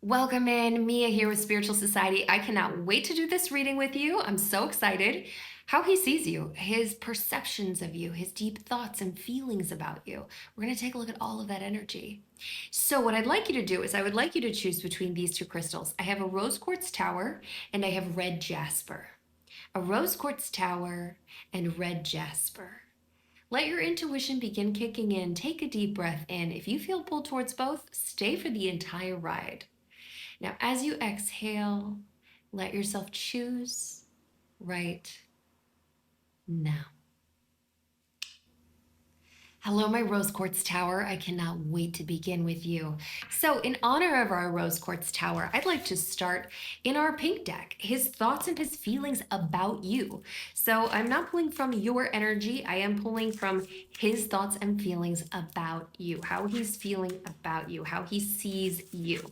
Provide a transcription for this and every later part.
Welcome in, Mia here with Spiritual Society. I cannot wait to do this reading with you. I'm so excited. How he sees you, his perceptions of you, his deep thoughts and feelings about you. We're going to take a look at all of that energy. So, what I'd like you to do is, I would like you to choose between these two crystals. I have a rose quartz tower and I have red jasper. A rose quartz tower and red jasper. Let your intuition begin kicking in. Take a deep breath in. If you feel pulled towards both, stay for the entire ride. Now, as you exhale, let yourself choose right now. Hello, my rose quartz tower. I cannot wait to begin with you. So, in honor of our rose quartz tower, I'd like to start in our pink deck, his thoughts and his feelings about you. So, I'm not pulling from your energy, I am pulling from his thoughts and feelings about you, how he's feeling about you, how he sees you.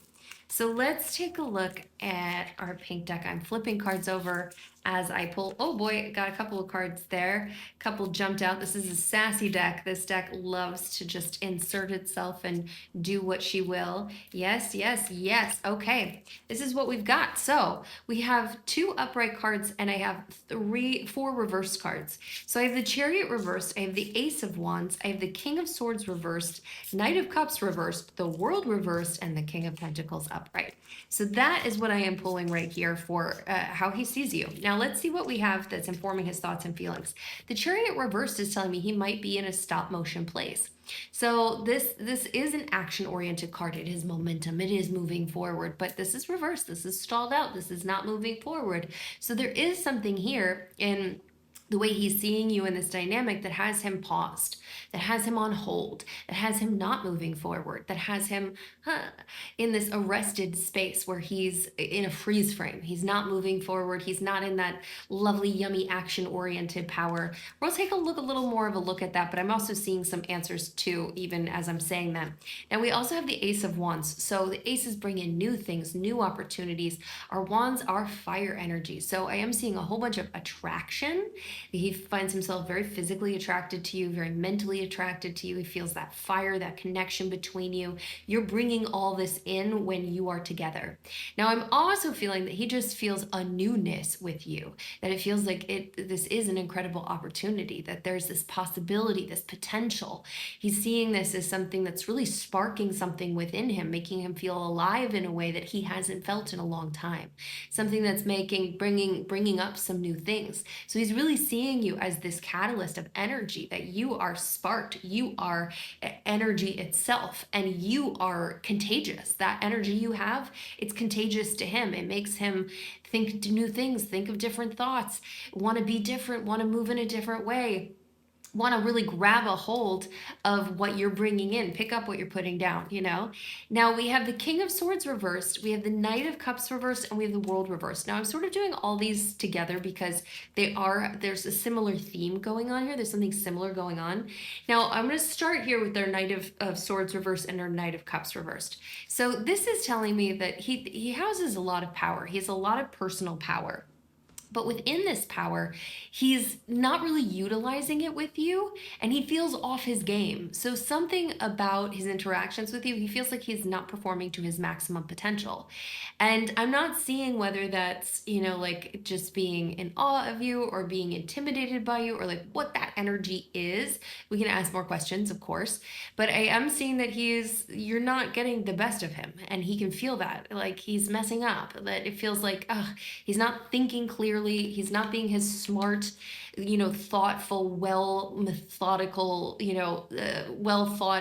So let's take a look at our pink deck. I'm flipping cards over as I pull. Oh boy, I got a couple of cards there. A couple jumped out. This is a sassy deck. This deck loves to just insert itself and do what she will. Yes, yes, yes. Okay, this is what we've got. So we have two upright cards and I have four reversed cards. So I have the Chariot reversed, I have the Ace of Wands, I have the King of Swords reversed, Knight of Cups reversed, the World reversed, and the King of Pentacles upright. So that is what I am pulling right here for how he sees you. Now let's see what we have that's informing his thoughts and feelings. The Chariot reversed is telling me he might be in a stop motion place. So this is an action-oriented card. It is momentum. It is moving forward, but this is reversed. This is stalled out. This is not moving forward. So there is something here in the way he's seeing you in this dynamic that has him paused, that has him on hold, that has him not moving forward, that has him in this arrested space where he's in a freeze frame. He's not moving forward. He's not in that lovely, yummy, action-oriented power. We'll take a little more of a look at that, but I'm also seeing some answers too, even as I'm saying that. Now, we also have the Ace of Wands. So the aces bring in new things, new opportunities. Our wands are fire energy. So I am seeing a whole bunch of attraction. He finds himself very physically attracted to you, very mentally attracted to you. He feels that fire, that connection between you. You're bringing all this in when you are together. Now, I'm also feeling that he just feels a newness with you, that it feels like this is an incredible opportunity, that there's this possibility, this potential. He's seeing this as something that's really sparking something within him, making him feel alive in a way that he hasn't felt in a long time. Something that's bringing up some new things. So he's really seeing you as this catalyst of energy, that you are sparked, you are energy itself, and you are contagious. That energy you have, it's contagious to him. It makes him think new things, think of different thoughts, want to be different, want to move in a different way, want to really grab a hold of what you're bringing in, pick up what you're putting down, you know? Now we have the King of Swords reversed, we have the Knight of Cups reversed, and we have the World reversed. Now I'm sort of doing all these together because there's a similar theme going on here. There's something similar going on. Now I'm going to start here with their Knight of Swords reversed and their Knight of Cups reversed. So this is telling me that he houses a lot of power. He has a lot of personal power. But within this power, he's not really utilizing it with you, and he feels off his game. So something about his interactions with you, he feels like he's not performing to his maximum potential. And I'm not seeing whether that's, like just being in awe of you or being intimidated by you or like what that energy is. We can ask more questions, of course, but I am seeing that you're not getting the best of him, and he can feel that, like he's messing up, that it feels like, he's not thinking clearly. He's not being his smart, thoughtful,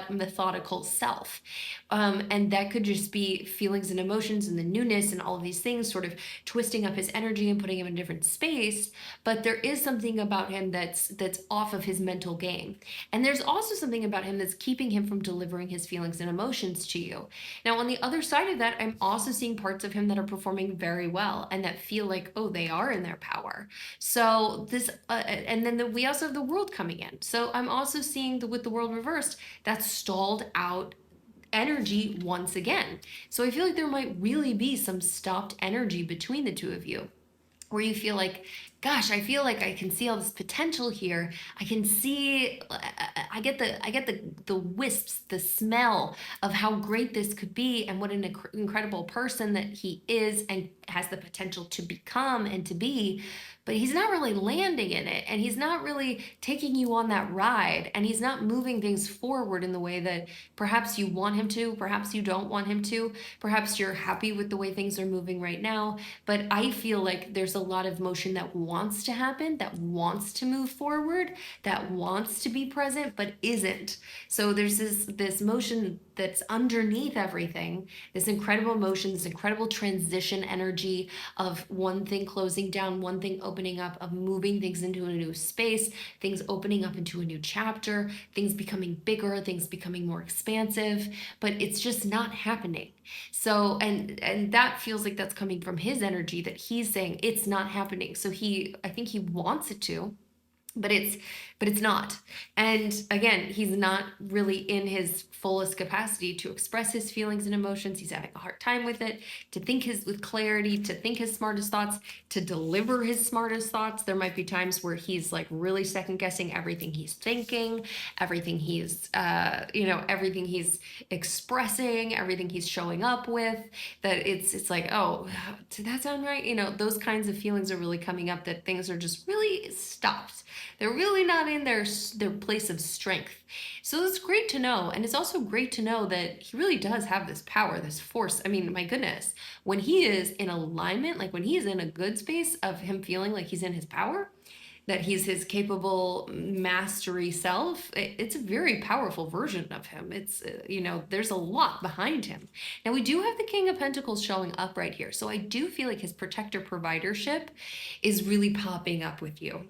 methodical self. And that could just be feelings and emotions and the newness and all of these things sort of twisting up his energy and putting him in a different space. But there is something about him that's off of his mental game. And there's also something about him that's keeping him from delivering his feelings and emotions to you. Now, on the other side of that, I'm also seeing parts of him that are performing very well and that feel like, oh, they are in their power. So this, and then we also have the World coming in. So I'm also seeing with the World reversed, that's stalled out energy once again. So I feel like there might really be some stopped energy between the two of you. where you feel like, gosh, I feel like I can see all this potential here. I can see, I get the wisps, the smell of how great this could be, and what an incredible person that he is and has the potential to become and to be. But he's not really landing in it, and he's not really taking you on that ride, and he's not moving things forward in the way that perhaps you want him to, perhaps you don't want him to, perhaps you're happy with the way things are moving right now. But I feel like there's a lot of motion that wants to happen, that wants to move forward, that wants to be present, but isn't. So there's this motion that's underneath everything, this incredible motion, this incredible transition energy of one thing closing down, one thing opening up, of moving things into a new space, things opening up into a new chapter, things becoming bigger, things becoming more expansive, but it's just not happening. So and that feels like that's coming from his energy, that he's saying it's not happening. So I think he wants it to, but it's not. And again, he's not really in his fullest capacity to express his feelings and emotions. He's having a hard time with it, to think his with clarity, to think his smartest thoughts, to deliver his smartest thoughts. There might be times where he's like really second guessing everything he's thinking, everything he's everything he's expressing, everything he's showing up with, that it's like, oh, did that sound right? Those kinds of feelings are really coming up, that things are just really stopped. They're really not in their place of strength. So it's great to know. And it's also great to know that he really does have this power, this force. I mean, my goodness, when he is in alignment, like when he is in a good space of him feeling like he's in his power, that he's his capable mastery self, it's a very powerful version of him. There's a lot behind him. Now, we do have the King of Pentacles showing up right here. So I do feel like his protector providership is really popping up with you.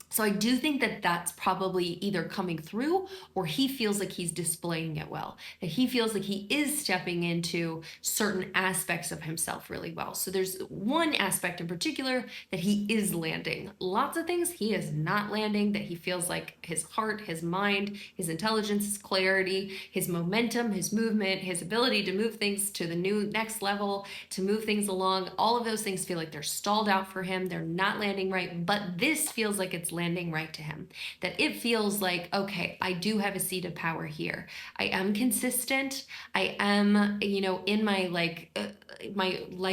So I do think that that's probably either coming through, or he feels like he's displaying it well, that he feels like he is stepping into certain aspects of himself really well. So there's one aspect in particular that he is landing. Lots of things he is not landing, that he feels like his heart, his mind, his intelligence, his clarity, his momentum, his movement, his ability to move things to the new next level, to move things along, all of those things feel like they're stalled out for him. They're not landing right, but this feels like it's landing right to him, that it feels like, okay, I do have a seat of power here. I am consistent. I am, in my like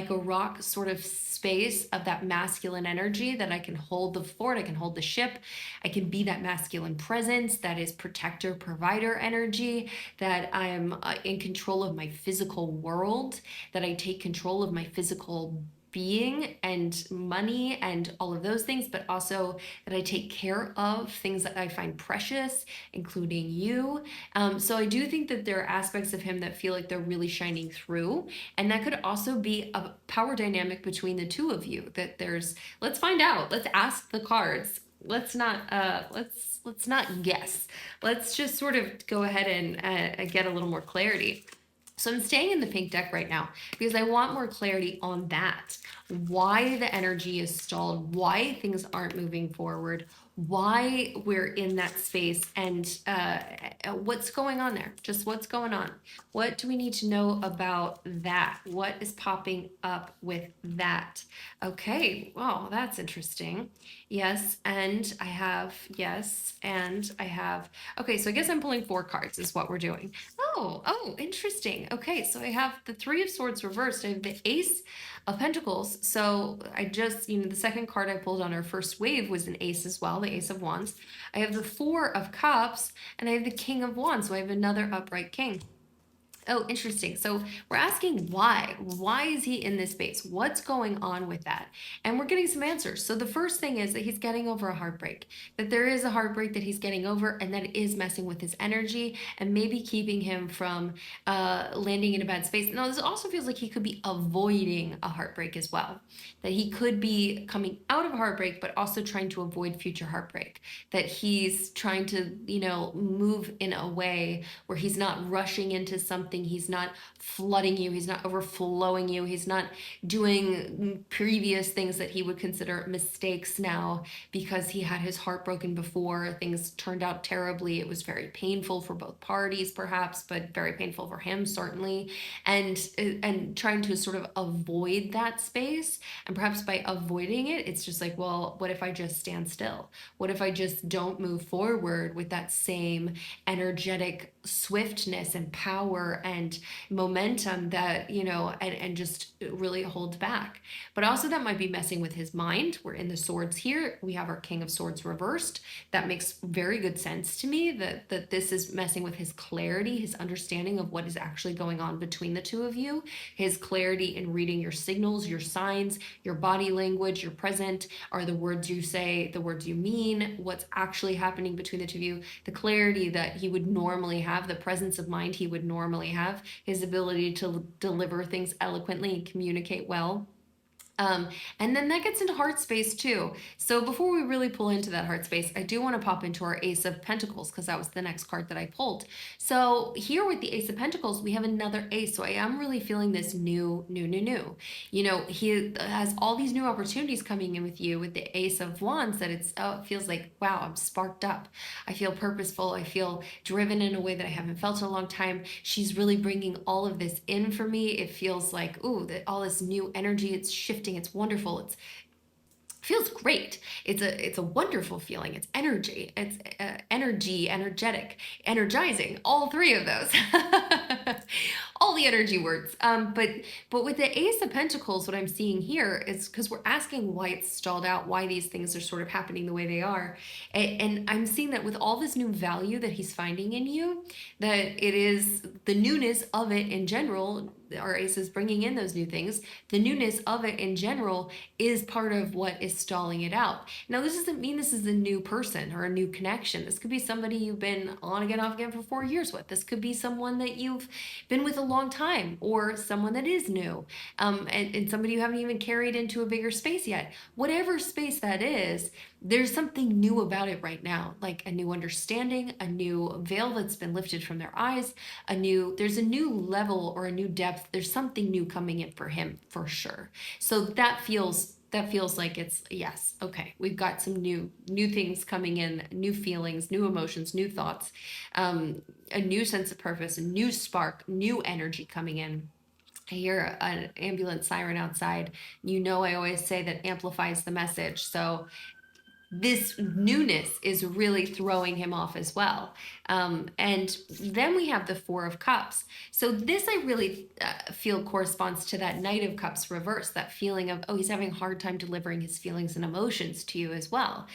a rock sort of space of that masculine energy, that I can hold the fort, I can hold the ship, I can be that masculine presence that is protector provider energy, that I'm in control of my physical world, that I take control of my physical being and money and all of those things, but also that I take care of things that I find precious, including you. So I do think that there are aspects of him that feel like they're really shining through. And that could also be a power dynamic between the two of you, that let's find out. Let's ask the cards. Let's not guess. Let's just sort of go ahead and get a little more clarity. So I'm staying in the pink deck right now because I want more clarity on that. Why the energy is stalled, why things aren't moving forward, why we're in that space, and what's going on there. Just what's going on. What do we need to know about that? What is popping up with that? Okay, well, that's interesting. Yes, and I have, yes, and I have. Okay, so I guess I'm pulling 4 cards is what we're doing. Oh, interesting. Okay, so I have the 3 of Swords reversed. I have the Ace of Pentacles. So I just, the second card I pulled on our first wave was an ace as well, the Ace of Wands. I have the 4 of Cups, and I have the King of Wands. So I have another upright king. Oh, interesting. So we're asking why. Why is he in this space? What's going on with that? And we're getting some answers. So the first thing is that he's getting over a heartbreak, that there is a heartbreak that he's getting over, and that it is messing with his energy and maybe keeping him from landing in a bad space. Now, this also feels like he could be avoiding a heartbreak as well, that he could be coming out of a heartbreak, but also trying to avoid future heartbreak, that he's trying to, move in a way where he's not rushing into something something. He's not flooding you. He's not overflowing you. He's not doing previous things that he would consider mistakes now because he had his heart broken before. Things turned out terribly. It was very painful for both parties, perhaps, but very painful for him, certainly. And trying to sort of avoid that space. And perhaps by avoiding it, it's just like, well, what if I just stand still? What if I just don't move forward with that same energetic swiftness and power and momentum that, and just really hold back? But also that might be messing with his mind. We're in the swords here. We have our King of Swords reversed. That makes very good sense to me that this is messing with his clarity, his understanding of what is actually going on between the two of you, his clarity in reading your signals, your signs, your body language, your present, are the words you say, the words you mean, what's actually happening between the two of you, the clarity that he would normally have, the presence of mind he would normally have, his ability to deliver things eloquently and communicate well. And then that gets into heart space too. So before we really pull into that heart space, I do want to pop into our Ace of Pentacles because that was the next card that I pulled. So here with the Ace of Pentacles, we have another ace. So I am really feeling this new. He has all these new opportunities coming in with you with the Ace of Wands that it feels like, wow, I'm sparked up. I feel purposeful. I feel driven in a way that I haven't felt in a long time. She's really bringing all of this in for me. It feels like, ooh, that all this new energy, it's shifting. It's wonderful. It feels great. It's a wonderful feeling. It's energy. It's energetic, energizing. All three of those. All the energy words. But with the Ace of Pentacles, what I'm seeing here is because we're asking why it's stalled out, why these things are sort of happening the way they are, and I'm seeing that with all this new value that he's finding in you, that it is the newness of it in general. Our ace is bringing in those new things. The newness of it in general is part of what is stalling it out. Now, this doesn't mean this is a new person or a new connection. This could be somebody you've been on again, off again for 4 years with. This could be someone that you've been with a long time, or someone that is new, and somebody you haven't even carried into a bigger space yet. Whatever space that is, there's something new about it right now, like a new understanding, a new veil that's been lifted from their eyes, there's a new level or a new depth. There's something new coming in for him for sure. So that feels like it's yes, okay, we've got some new things coming in, new feelings, new emotions, new thoughts, a new sense of purpose, a new spark, new energy coming in. I hear an ambulance siren outside. I always say that amplifies the message. So this newness is really throwing him off as well. And then we have the Four of Cups. So this I really feel corresponds to that Knight of Cups reverse, that feeling of, oh, he's having a hard time delivering his feelings and emotions to you as well.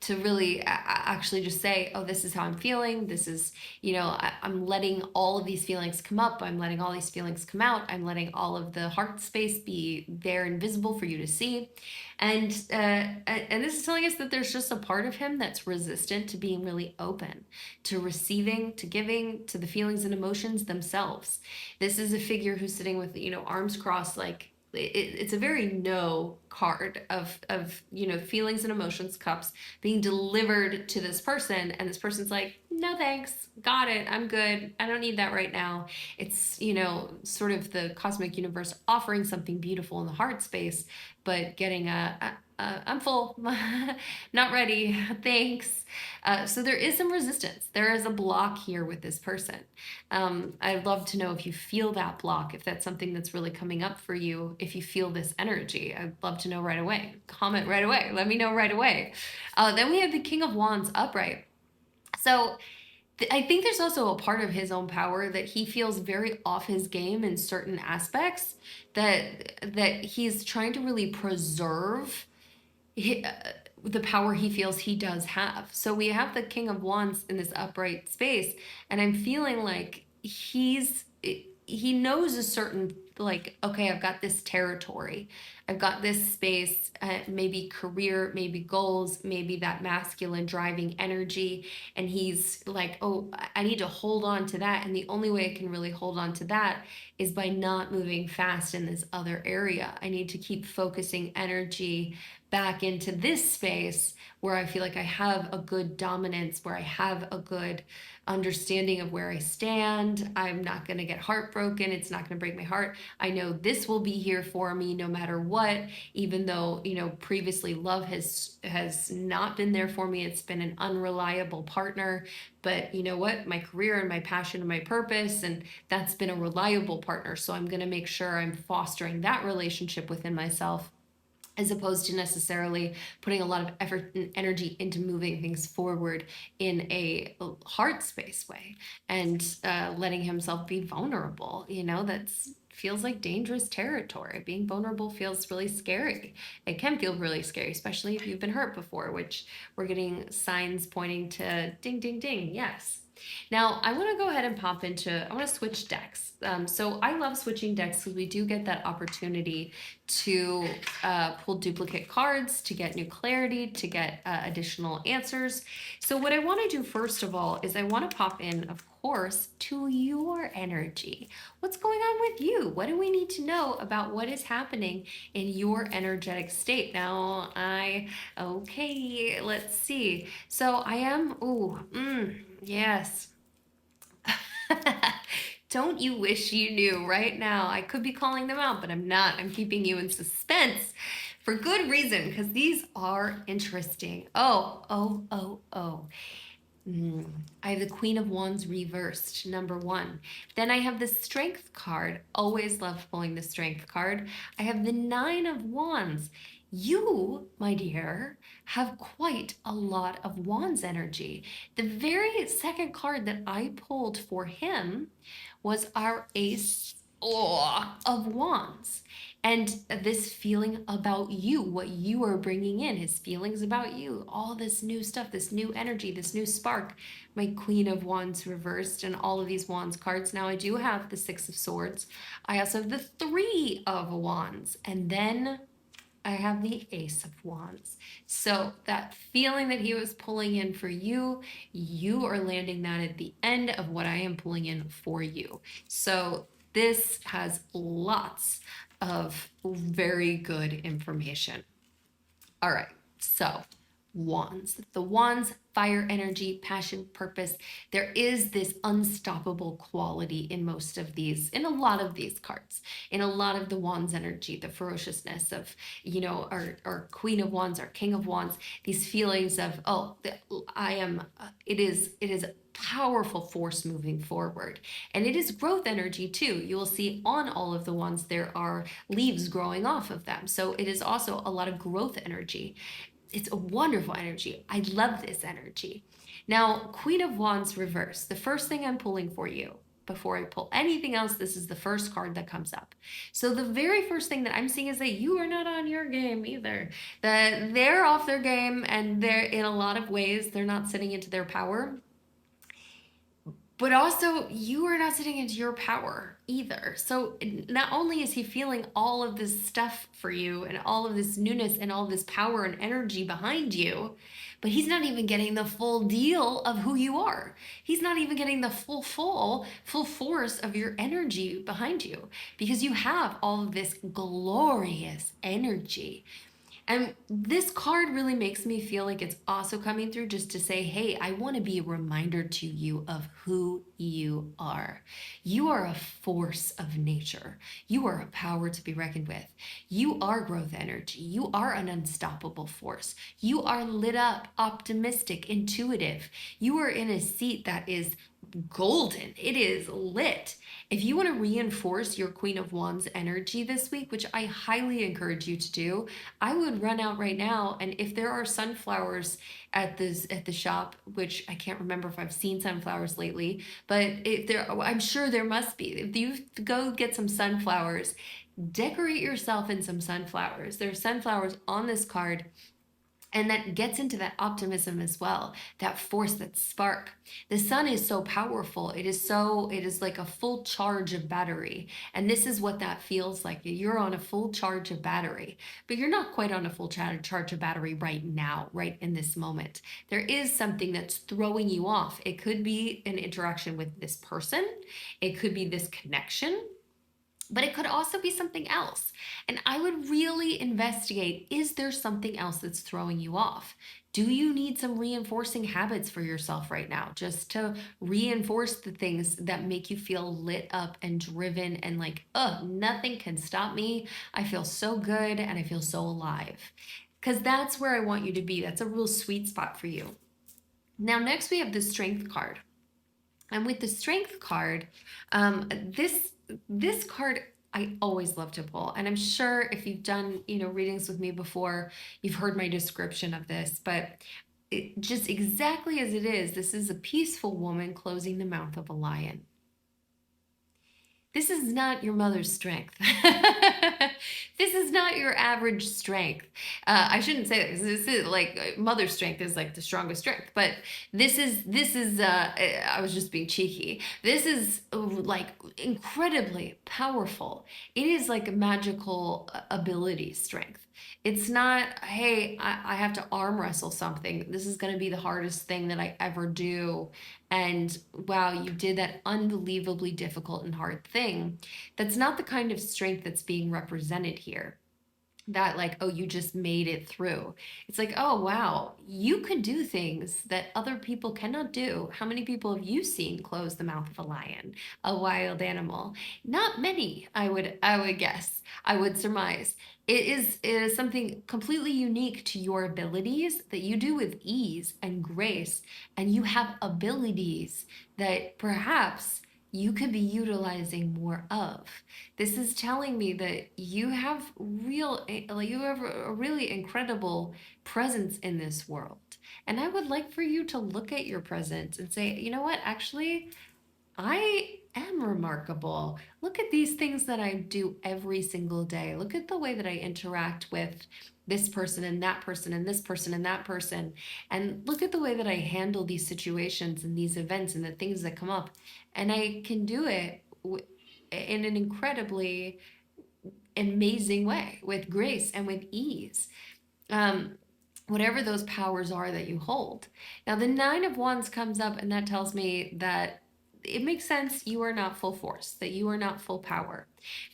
To really actually just say, oh, this is how I'm feeling. This is, I'm letting all of these feelings come up. I'm letting all these feelings come out. I'm letting all of the heart space be there and visible for you to see. And this is telling us that there's just a part of him that's resistant to being really open, to receiving, to giving, to the feelings and emotions themselves. This is a figure who's sitting with, arms crossed, like it's a very no card of feelings and emotions, cups being delivered to this person, and this person's like, no thanks, got it, I'm good, I don't need that right now. It's sort of the cosmic universe offering something beautiful in the heart space, but getting I'm full, not ready, thanks. So there is some resistance. There is a block here with this person. I'd love to know if you feel that block, if that's something that's really coming up for you, if you feel this energy. I'd love to know right away. Comment right away. Let me know right away. Then we have the King of Wands upright. So I think there's also a part of his own power that he feels very off his game in certain aspects, that he's trying to really preserve the power he feels he does have. So we have the King of Wands in this upright space, and I'm feeling like he knows a certain, like, okay, I've got this territory, I've got this space, maybe career, maybe goals, maybe that masculine driving energy, and he's like, oh, I need to hold on to that, and the only way I can really hold on to that is by not moving fast in this other area. I need to keep focusing energy back into this space where I feel like I have a good dominance, where I have a good understanding of where I stand. I'm not going to get heartbroken. It's not going to break my heart. I know this will be here for me no matter what, even though, previously love has not been there for me. It's been an unreliable partner. But you know what? My career and my passion and my purpose, and that's been a reliable partner. So I'm going to make sure I'm fostering that relationship within myself, as opposed to necessarily putting a lot of effort and energy into moving things forward in a heart space way, and letting himself be vulnerable. That's feels like dangerous territory. Being vulnerable feels really scary. It can feel really scary, especially if you've been hurt before, which we're getting signs pointing to ding, ding, ding. Yes. Now, I want to go ahead and I want to switch decks. So I love switching decks because we do get that opportunity to pull duplicate cards, to get new clarity, to get additional answers. So what I want to do first of all is I want to pop in, of course, to your energy. What's going on with you? What do we need to know about what is happening in your energetic state? Now, okay, let's see. So I am, yes. Don't you wish you knew right now? I could be calling them out, but I'm not. I'm keeping you in suspense for good reason, because these are interesting. Oh. I have the Queen of Wands reversed, number one. Then I have the Strength card. Always love pulling the Strength card. I have the Nine of Wands. You, my dear, have quite a lot of Wands energy. The very second card that I pulled for him was our Ace of Wands. And this feeling about you, what you are bringing in, his feelings about you, all this new stuff, this new energy, this new spark. My Queen of Wands reversed and all of these Wands cards. Now I do have the Six of Swords. I also have the Three of Wands. And then I have the Ace of Wands. So that feeling that he was pulling in for you, you are landing that at the end of what I am pulling in for you. So this has lots of very good information. All right, so wands. The wands, fire energy, passion, purpose. There is this unstoppable quality in in a lot of these cards, in a lot of the wands energy, the ferociousness of, our Queen of Wands, our King of Wands, these feelings of, it is a powerful force moving forward. And it is growth energy too. You will see on all of the wands, there are leaves growing off of them. So it is also a lot of growth energy. It's a wonderful energy. I love this energy. Now, Queen of Wands reverse. The first thing I'm pulling for you, before I pull anything else, this is the first card that comes up. So the very first thing that I'm seeing is that you are not on your game either. That they're off their game, and they're, in a lot of ways, they're not sitting into their power. But also, you are not sitting into your power either. So not only is he feeling all of this stuff for you and all of this newness and all this power and energy behind you, but he's not even getting the full deal of who you are. He's not even getting the full force of your energy behind you, because you have all of this glorious energy. And this card really makes me feel like it's also coming through just to say, hey, I want to be a reminder to you of who you are. You are a force of nature. You are a power to be reckoned with. You are growth energy. You are an unstoppable force. You are lit up, optimistic, intuitive. You are in a seat that is golden. It is lit. If you want to reinforce your Queen of Wands energy this week, which I highly encourage you to do, I would run out right now, and if there are sunflowers at the shop, which I can't remember if I've seen sunflowers lately, but I'm sure there must be. If you go get some sunflowers, decorate yourself in some sunflowers. There are sunflowers on this card. And that gets into that optimism as well, that force, that spark. The sun is so powerful. It is like a full charge of battery. And this is what that feels like. You're on a full charge of battery, but you're not quite on a full charge of battery right now, right in this moment. There is something that's throwing you off. It could be an interaction with this person. It could be this connection. But it could also be something else. And I would really investigate, is there something else that's throwing you off? Do you need some reinforcing habits for yourself right now, just to reinforce the things that make you feel lit up and driven and like, nothing can stop me. I feel so good and I feel so alive. Because that's where I want you to be. That's a real sweet spot for you. Now, next we have the strength card. And with the strength card, this card I always love to pull. And I'm sure if you've done, readings with me before, you've heard my description of this, but just exactly as it is, this is a peaceful woman closing the mouth of a lion. This is not your mother's strength. This is not your average strength. I shouldn't say that because this is like mother's strength is like the strongest strength, but this is. I was just being cheeky. This is like incredibly powerful. It is like a magical ability strength. It's not, hey, I have to arm wrestle something. This is going to be the hardest thing that I ever do, and wow, you did that unbelievably difficult and hard thing. That's not the kind of strength that's being represented here. That, like, oh, you just made it through. It's like, oh, wow, you could do things that other people cannot do. How many people have you seen close the mouth of a lion, a wild animal? Not many, I would guess. I would surmise. It is something completely unique to your abilities that you do with ease and grace, and you have abilities that perhaps you could be utilizing more of. This is telling me that you have like you have a really incredible presence in this world. And I would like for you to look at your presence and say, you know what, actually, I am remarkable. Look at these things that I do every single day. Look at the way that I interact with this person and that person and this person and that person. And look at the way that I handle these situations and these events and the things that come up. And I can do it in an incredibly amazing way with grace and with ease. Um, Whatever those powers are that you hold. Now, the Nine of Wands comes up, and that tells me that it makes sense you are not full force, that you are not full power,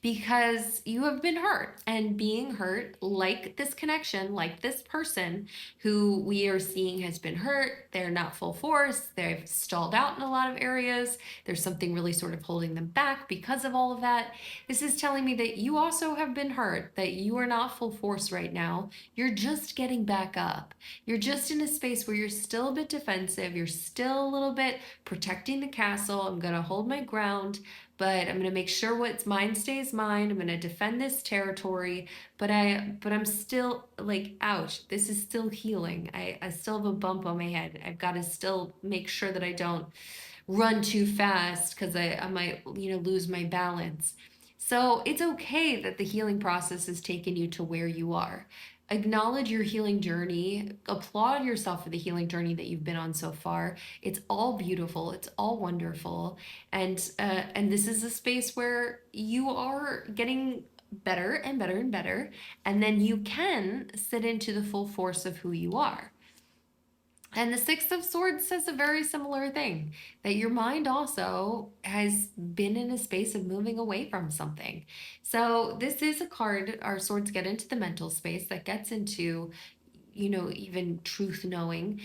because you have been hurt. And being hurt, like this connection, like this person who we are seeing has been hurt, they're not full force, they've stalled out in a lot of areas, there's something really sort of holding them back because of all of that. This is telling me that you also have been hurt, that you are not full force right now. You're just getting back up. You're just in a space where you're still a bit defensive. You're still a little bit protecting the castle. I'm going to hold my ground, but I'm going to make sure what's mine stays mine. I'm going to defend this territory, but I'm still like, ouch, this is still healing. I still have a bump on my head. I've got to still make sure that I don't run too fast because I might, lose my balance. So it's okay that the healing process has taken you to where you are. Acknowledge your healing journey. Applaud yourself for the healing journey that you've been on so far. It's all beautiful. It's all wonderful, and this is a space where you are getting better and better and better, and then you can sit into the full force of who you are. And the Six of Swords says a very similar thing, that your mind also has been in a space of moving away from something. So, this is a card, our swords get into the mental space that gets into, even truth knowing,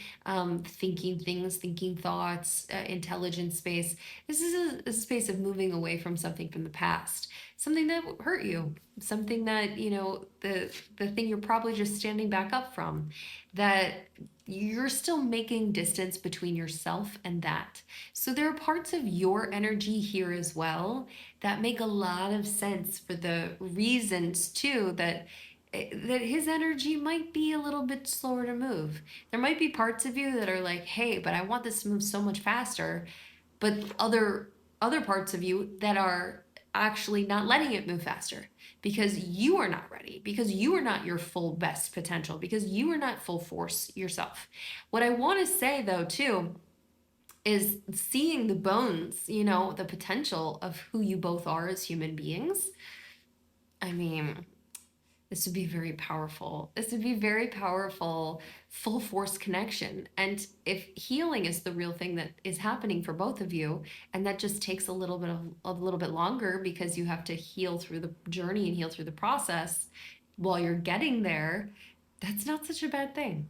thinking things, thinking thoughts, intelligence space. This is a space of moving away from something from the past, something that hurt you, something that, the thing you're probably just standing back up from, that you're still making distance between yourself and that. So there are parts of your energy here as well that make a lot of sense for the reasons too that his energy might be a little bit slower to move. There might be parts of you that are like, "Hey, but I want this to move so much faster." But other parts of you that are actually not letting it move faster because you are not ready, because you are not your full best potential, because you are not full force yourself. What I want to say though too is seeing the bones, the potential of who you both are as human beings. I mean, This would be very powerful. This would be very powerful, full force connection. And if healing is the real thing that is happening for both of you, and that just takes a little bit longer because you have to heal through the journey and heal through the process while you're getting there, that's not such a bad thing.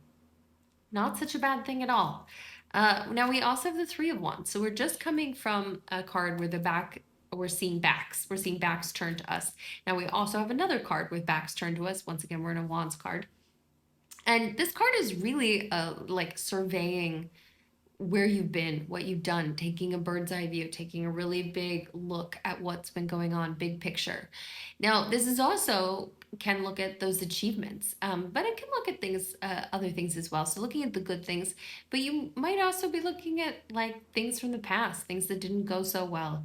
Not such a bad thing at all. Now we also have the Three of Wands. So we're just coming from a card where the back, we're seeing backs. We're seeing backs turned to us. Now we also have another card with backs turned to us. Once again, we're in a Wands card. And this card is really like surveying where you've been, what you've done, taking a bird's eye view, taking a really big look at what's been going on, big picture. Now, this is also can look at those achievements, but it can look at things, other things as well. So looking at the good things, but you might also be looking at like things from the past, things that didn't go so well,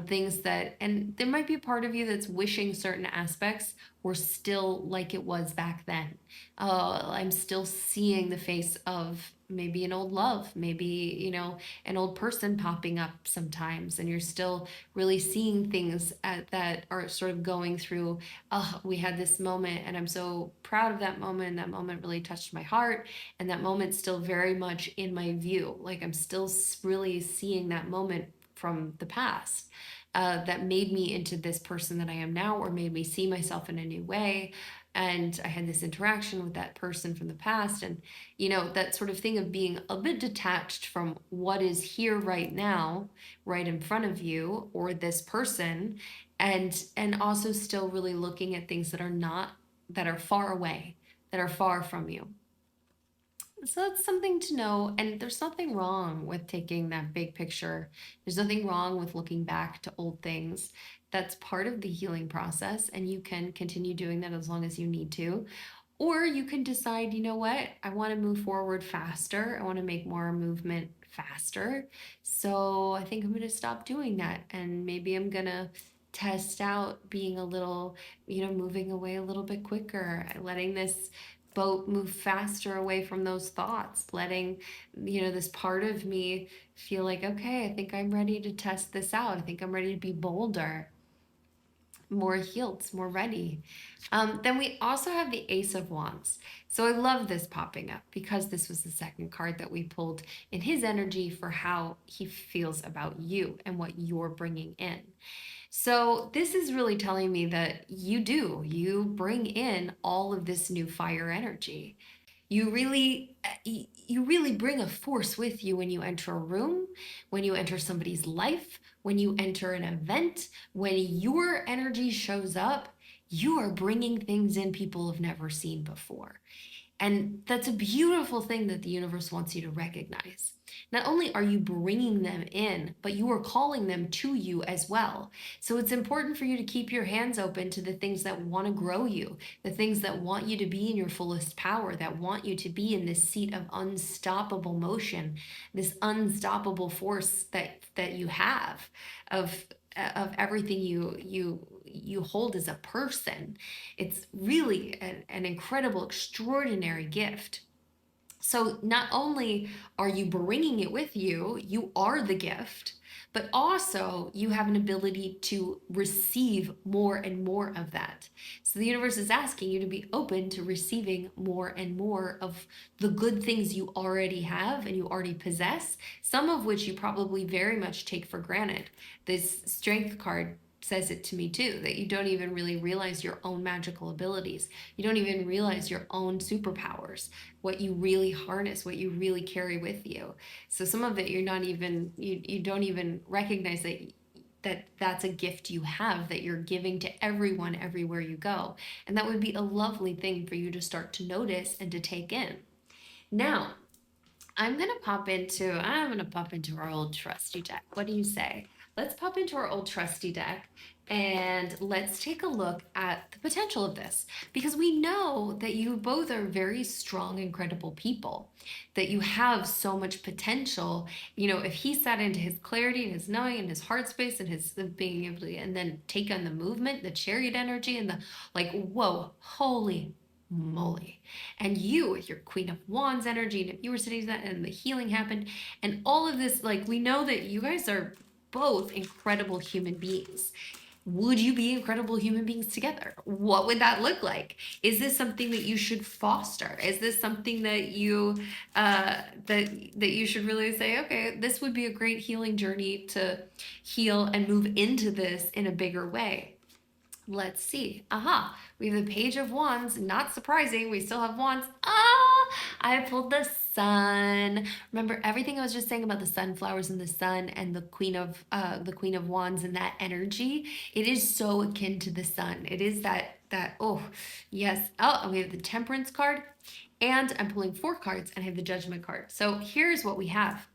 things that, and there might be a part of you that's wishing certain aspects were still like it was back then. I'm still seeing the face of maybe an old love, maybe, an old person popping up sometimes, and you're still really seeing things that are sort of going through, oh, we had this moment and I'm so proud of that moment. And that moment really touched my heart. And that moment's still very much in my view. Like I'm still really seeing that moment from the past. That made me into this person that I am now, or made me see myself in a new way. And I had this interaction with that person from the past. And, that sort of thing of being a bit detached from what is here right now, right in front of you, or this person, and also still really looking at things that are not, that are far away, that are far from you. So that's something to know. And there's nothing wrong with taking that big picture. There's nothing wrong with looking back to old things. That's part of the healing process. And you can continue doing that as long as you need to. Or you can decide, you know what, I want to move forward faster. I want to make more movement faster. So I think I'm going to stop doing that. And maybe I'm going to test out being a little, moving away a little bit quicker, letting this boat move faster away from those thoughts, letting, this part of me feel like, okay, I think I'm ready to test this out. I think I'm ready to be bolder, more healed, more ready. Then we also have the Ace of Wands. So I love this popping up because this was the second card that we pulled in his energy for how he feels about you and what you're bringing in. So this is really telling me that you bring in all of this new fire energy. You really bring a force with you when you enter a room, when you enter somebody's life, when you enter an event. When your energy shows up, you are bringing things in people have never seen before. And that's a beautiful thing that the universe wants you to recognize. Not only are you bringing them in, but you are calling them to you as well. So it's important for you to keep your hands open to the things that want to grow you, the things that want you to be in your fullest power, that want you to be in this seat of unstoppable motion, this unstoppable force that you have of everything you hold as a person. It's really an incredible, extraordinary gift. So not only are you bringing it with you, you are the gift, but also you have an ability to receive more and more of that. So the universe is asking you to be open to receiving more and more of the good things you already have and you already possess, some of which you probably very much take for granted. This strength card says it to me too, that you don't even really realize your own magical abilities. You don't even realize your own superpowers, what you really harness, what you really carry with you. So some of it you're not even, you don't even recognize that's a gift you have that you're giving to everyone everywhere you go. And that would be a lovely thing for you to start to notice and to take in. Now, I'm gonna pop into our old trusty deck. What do you say? Let's pop into our old trusty deck and let's take a look at the potential of this, because we know that you both are very strong and credible people, that you have so much potential. If he sat into his clarity and his knowing and his heart space and his being able to, and then take on the movement, the chariot energy, and the like, whoa, holy moly. And you with your Queen of Wands energy, and if you were sitting that and the healing happened and all of this, like, we know that you guys are both incredible human beings. Would you be incredible human beings together? What would that look like? Is this something that you should foster? Is this something that you should really say, okay, this would be a great healing journey to heal and move into this in a bigger way? Let's see. Aha, we have the Page of Wands. Not surprising, we still have wands. Ah, I pulled the Sun. Remember everything I was just saying about the sunflowers and the sun and the Queen of Wands and that energy? It is so akin to the sun. It is that oh, yes. Oh, and we have the Temperance card, and I'm pulling 4 cards and I have the Judgment card. So here's what we have.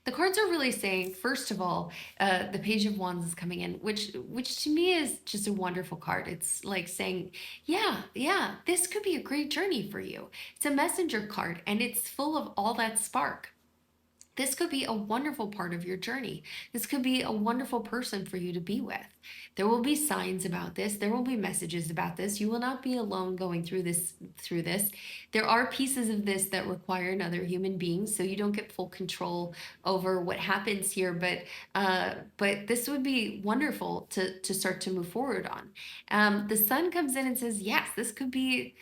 The cards are really saying, first of all, the Page of Wands is coming in, which to me is just a wonderful card. It's like saying, yeah, this could be a great journey for you. It's a messenger card, and it's full of all that spark. This could be a wonderful part of your journey. This could be a wonderful person for you to be with. There will be signs about this. There will be messages about this. You will not be alone going through this. There are pieces of this that require another human being, so you don't get full control over what happens here. But this would be wonderful to start to move forward on. The Sun comes in and says, yes, this could be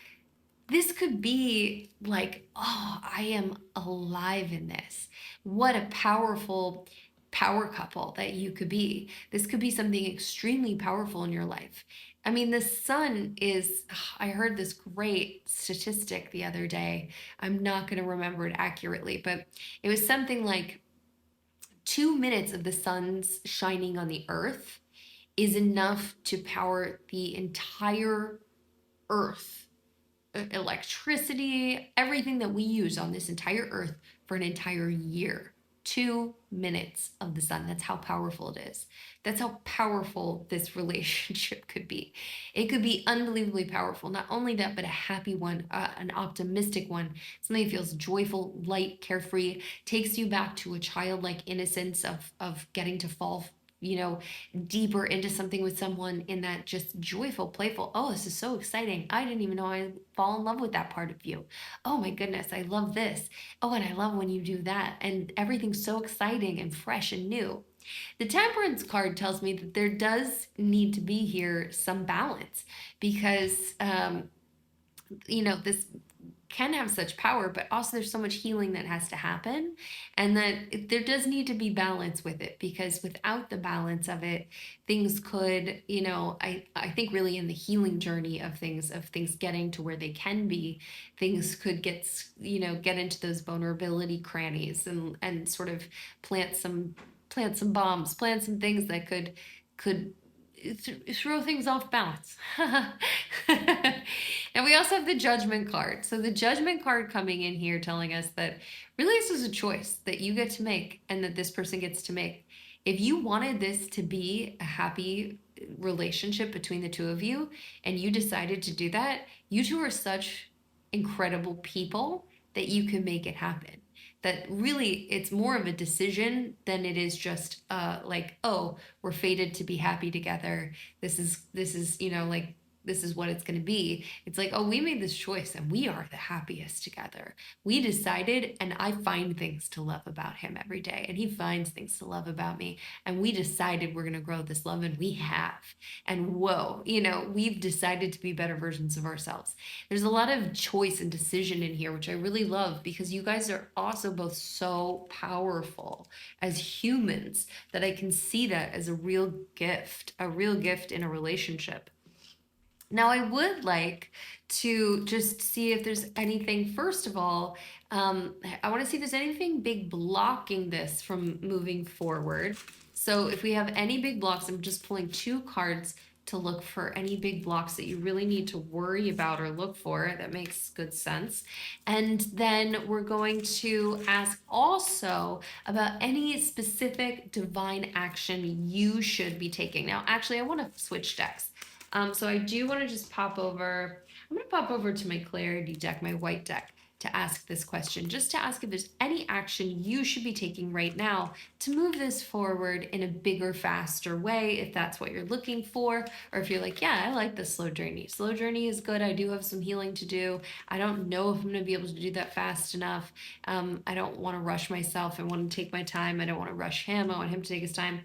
like, oh, I am alive in this. What a powerful power couple that you could be. This could be something extremely powerful in your life. I mean, the sun is, I heard this great statistic the other day. I'm not going to remember it accurately, but it was something like 2 minutes of the sun's shining on the earth is enough to power the entire earth, electricity, everything that we use on this entire earth for an entire year. 2 minutes of the sun. That's how powerful it is. That's how powerful this relationship could be. It could be unbelievably powerful. Not only that, but a happy one, an optimistic one, something that feels joyful, light, carefree, takes you back to a childlike innocence of getting to fall, you know, deeper into something with someone in that just joyful, playful, oh, this is so exciting. I didn't even know I fall in love with that part of you. Oh my goodness, I love this. Oh, and I love when you do that. And everything's so exciting and fresh and new. The Temperance card tells me that there does need to be here some balance because, this can have such power, but also there's so much healing that has to happen, and that there does need to be balance with it, because without the balance of it, things could, I think really in the healing journey of things getting to where they can be, things could get into those vulnerability crannies and sort of plant some bombs, plant some things that could throw things off balance. And we also have the Judgment card. So the Judgment card coming in here telling us that really this is a choice that you get to make and that this person gets to make. If you wanted this to be a happy relationship between the two of you and you decided to do that, you two are such incredible people that you can make it happen. That really it's more of a decision than it is just like, oh, we're fated to be happy together. This is what it's going to be. It's like, oh, we made this choice and we are the happiest together. We decided, and I find things to love about him every day, and he finds things to love about me. And we decided we're going to grow this love, and we have. And whoa, we've decided to be better versions of ourselves. There's a lot of choice and decision in here, which I really love, because you guys are also both so powerful as humans that I can see that as a real gift in a relationship. Now, I would like to just see if there's anything, first of all, I want to see if there's anything big blocking this from moving forward. So if we have any big blocks, I'm just pulling 2 cards to look for any big blocks that you really need to worry about or look for. That makes good sense. And then we're going to ask also about any specific divine action you should be taking. Now, actually, I want to switch decks. So I do want to just pop over. I'm going to pop over to my clarity deck, my white deck, to ask this question, just to ask if there's any action you should be taking right now to move this forward in a bigger, faster way, if that's what you're looking for, or if you're like, yeah, I like the slow journey. Slow journey is good. I do have some healing to do. I don't know if I'm going to be able to do that fast enough. I don't want to rush myself. I want to take my time. I don't want to rush him. I want him to take his time.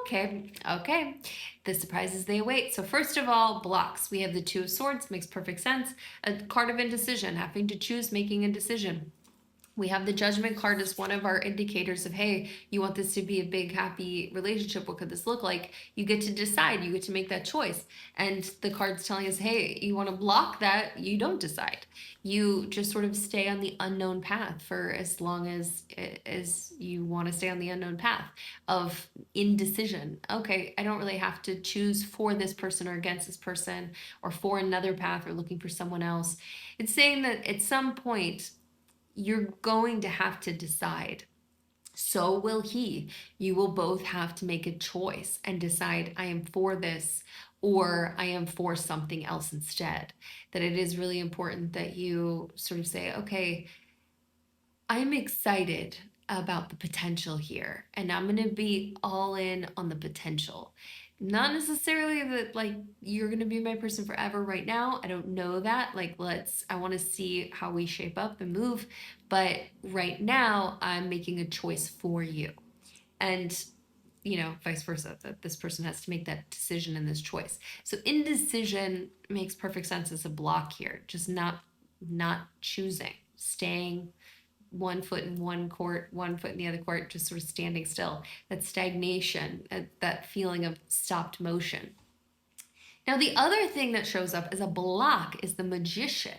Okay. The surprises they await. So first of all, blocks. We have the Two of Swords, makes perfect sense. A card of indecision, having to choose, making a decision. We have the Judgment card as one of our indicators of, hey, you want this to be a big, happy relationship. What could this look like? You get to decide. You get to make that choice. And the card's telling us, hey, you want to block that. You don't decide. You just sort of stay on the unknown path for as long as you want to stay on the unknown path of indecision. Okay, I don't really have to choose for this person or against this person or for another path or looking for someone else. It's saying that at some point, you're going to have to decide. So will he. You will both have to make a choice and decide, I am for this or I am for something else instead. That it is really important that you sort of say, okay, I'm excited about the potential here, and I'm going to be all in on the potential. Not necessarily that like you're going to be my person forever right now. I don't know that. Like, I want to see how we shape up and move. But right now, I'm making a choice for you. And vice versa, that this person has to make that decision and this choice. So indecision makes perfect sense as a block here, just not choosing, staying one foot in one court, one foot in the other court, just sort of standing still. That stagnation, that feeling of stopped motion. Now, the other thing that shows up as a block is the Magician.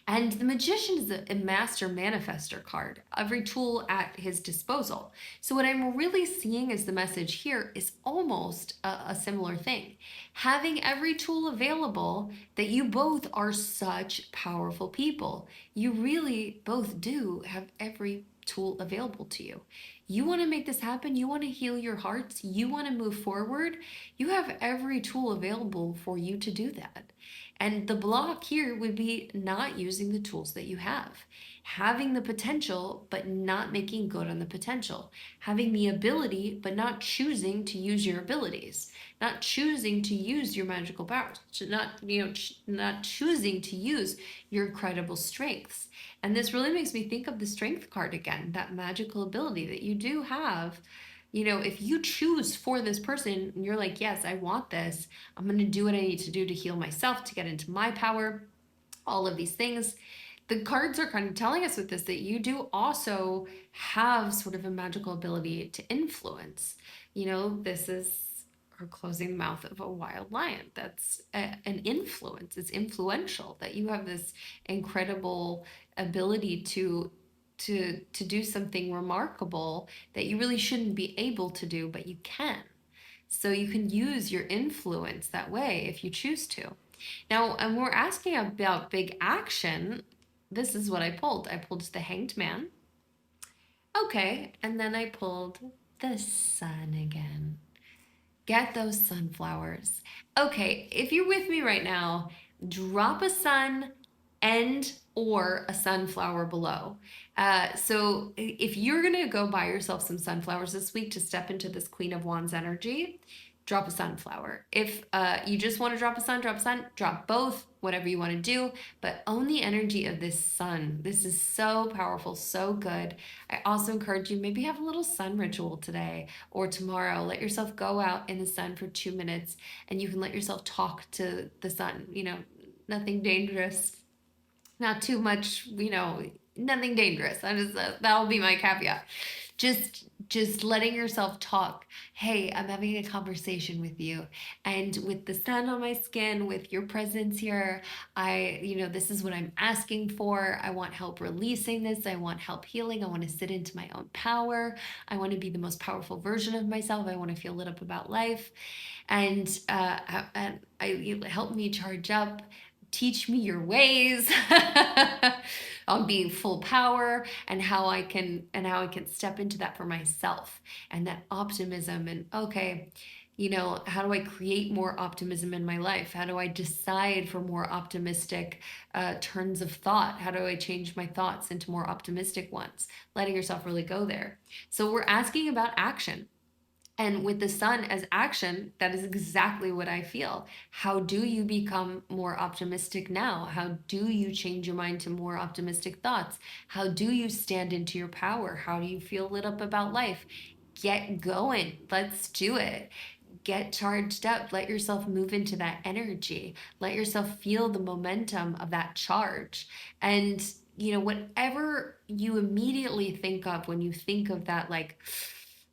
And the Magician is a master manifester card, every tool at his disposal. So, what I'm really seeing as the message here is almost a similar thing. Having every tool available, that you both are such powerful people. You really both do have every tool available to you. You want to make this happen, you want to heal your hearts, you want to move forward, you have every tool available for you to do that. And the block here would be not using the tools that you have. Having the potential, but not making good on the potential. Having the ability, but not choosing to use your abilities. Not choosing to use your magical powers. Not choosing to use your incredible strengths. And this really makes me think of the Strength card again, that magical ability that you do have. If you choose for this person and you're like, yes, I want this, I'm going to do what I need to do to heal myself, to get into my power, all of these things. The cards are kind of telling us with this that you do also have sort of a magical ability to influence. This is or closing the mouth of a wild lion. That's an influence. It's influential that you have this incredible ability to do something remarkable that you really shouldn't be able to do, but you can. So you can use your influence that way if you choose to. Now, and we're asking about big action. This is what I pulled. I pulled the Hanged Man. Okay, and then I pulled the Sun again. Get those sunflowers. Okay, if you're with me right now, drop a sun and or a sunflower below. So if you're gonna go buy yourself some sunflowers this week to step into this Queen of Wands energy, drop a sunflower. If you just want to drop a sun, drop both, whatever you want to do, but own the energy of this sun. This is so powerful, so good. I also encourage you, maybe have a little sun ritual today or tomorrow. Let yourself go out in the sun for 2 minutes and you can let yourself talk to the sun. Nothing dangerous, not too much, nothing dangerous. That'll be my caveat. Just letting yourself talk. Hey, I'm having a conversation with you, and with the sun on my skin, with your presence here, this is what I'm asking for. I want help releasing this. I want help healing. I want to sit into my own power. I want to be the most powerful version of myself. I want to feel lit up about life, and help me charge up. Teach me your ways on being full power and how I can step into that for myself and that optimism and okay, how do I create more optimism in my life? How do I decide for more optimistic turns of thought? How do I change my thoughts into more optimistic ones? Letting yourself really go there. So we're asking about action. And with the sun as action, that is exactly what I feel. How do you become more optimistic now? How do you change your mind to more optimistic thoughts? How do you stand into your power? How do you feel lit up about life? get going. Let's do it. Get charged up. Let yourself move into that energy. Let yourself feel the momentum of that charge. And, whatever you immediately think of when you think of that, like,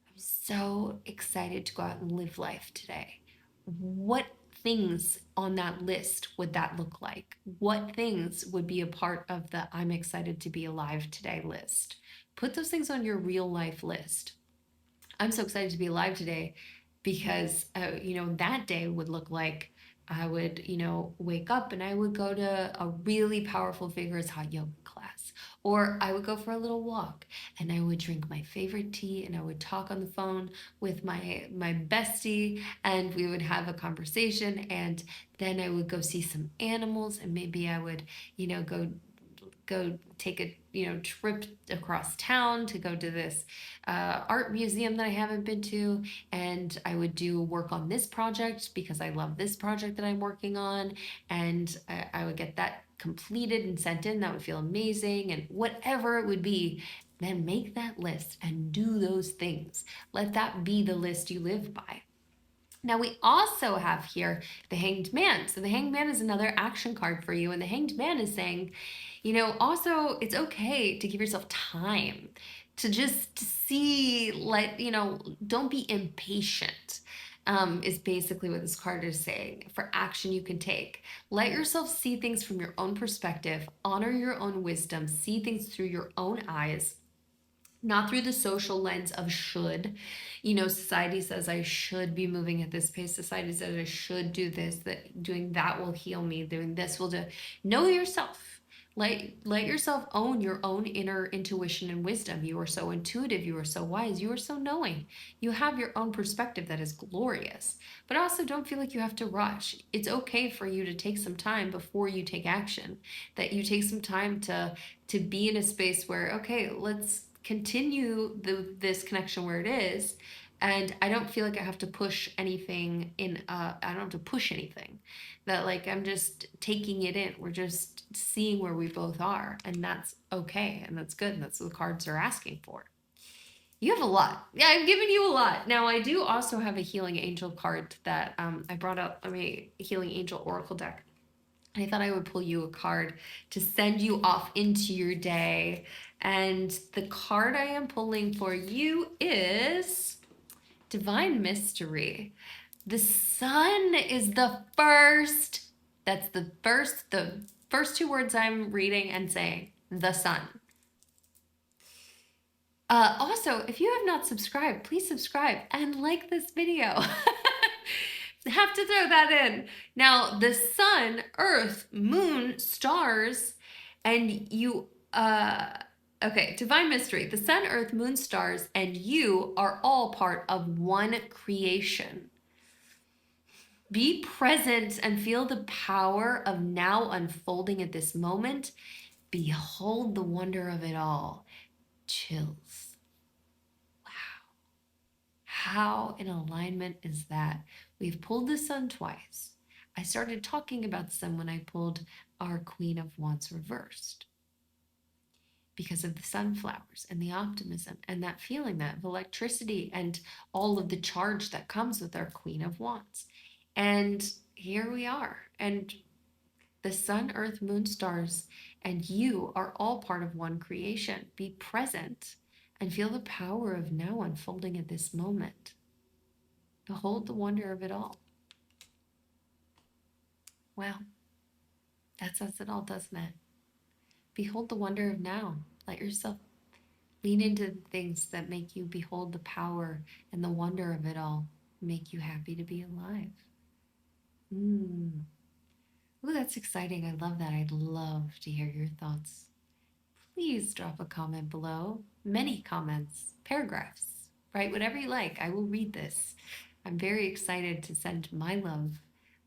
I'm so excited to go out and live life today. What things on that list would that look like? What things would be a part of the I'm excited to be alive today list? Put those things on your real life list. I'm so excited to be alive today because, that day would look like I would, wake up and I would go to a really powerful, vigorous hot yoga class. Or I would go for a little walk and I would drink my favorite tea and I would talk on the phone with my bestie and we would have a conversation, and then I would go see some animals, and maybe I would, go take a trip across town to go to this art museum that I haven't been to, and I would do work on this project because I love this project that I'm working on, and I would get that completed and sent in. That would feel amazing, and whatever it would be, then make that list and do those things. Let that be the list you live by. Now, we also have here the Hanged Man. So, the Hanged Man is another action card for you. And the Hanged Man is saying, also it's okay to give yourself time to just see, don't be impatient. Is basically what this card is saying for action you can take. Let yourself see things from your own perspective, honor your own wisdom, see things through your own eyes, not through the social lens of should. Society says I should be moving at this pace. Society says I should do this, that doing that will heal me, doing this will do. Know yourself. Let yourself own your own inner intuition and wisdom. You are so intuitive, you are so wise, you are so knowing. You have your own perspective that is glorious. But also don't feel like you have to rush. It's okay for you to take some time before you take action. That you take some time to be in a space where, okay, let's continue this connection where it is, and I don't feel like I have to push anything in. I don't have to push anything. That, like, I'm just taking it in. We're just seeing where we both are, and that's okay, and that's good, and that's what the cards are asking for. You have a lot. Yeah, I've given you a lot. Now, I do also have a healing angel card that I brought out. A healing angel oracle deck. I thought I would pull you a card to send you off into your day. And the card I am pulling for you is Divine Mystery. The sun is the first. That's the first two words I'm reading and saying. The sun. Also, if you have not subscribed, please subscribe and like this video. Have to throw that in. Now, the sun, earth, moon, stars, and you, okay, divine mystery. The sun, earth, moon, stars, and you are all part of one creation. Be present and feel the power of now unfolding at this moment. Behold the wonder of it all. Chills. How in alignment is that? We've pulled the sun twice. I started talking about the sun when I pulled our Queen of Wands reversed because of the sunflowers and the optimism and that feeling, that of electricity and all of the charge that comes with our Queen of Wands. And here we are. And the sun, earth, moon, stars, and you are all part of one creation. Be present and feel the power of now unfolding at this moment. Behold the wonder of it all. Wow, that says it all, doesn't it? Behold the wonder of now. Let yourself lean into the things that make you behold the power and the wonder of it all, make you happy to be alive. Oh, that's exciting. I love that. I'd love to hear your thoughts. Please drop a comment below. Many comments, paragraphs, write whatever you like. I will read this. I'm very excited to send my love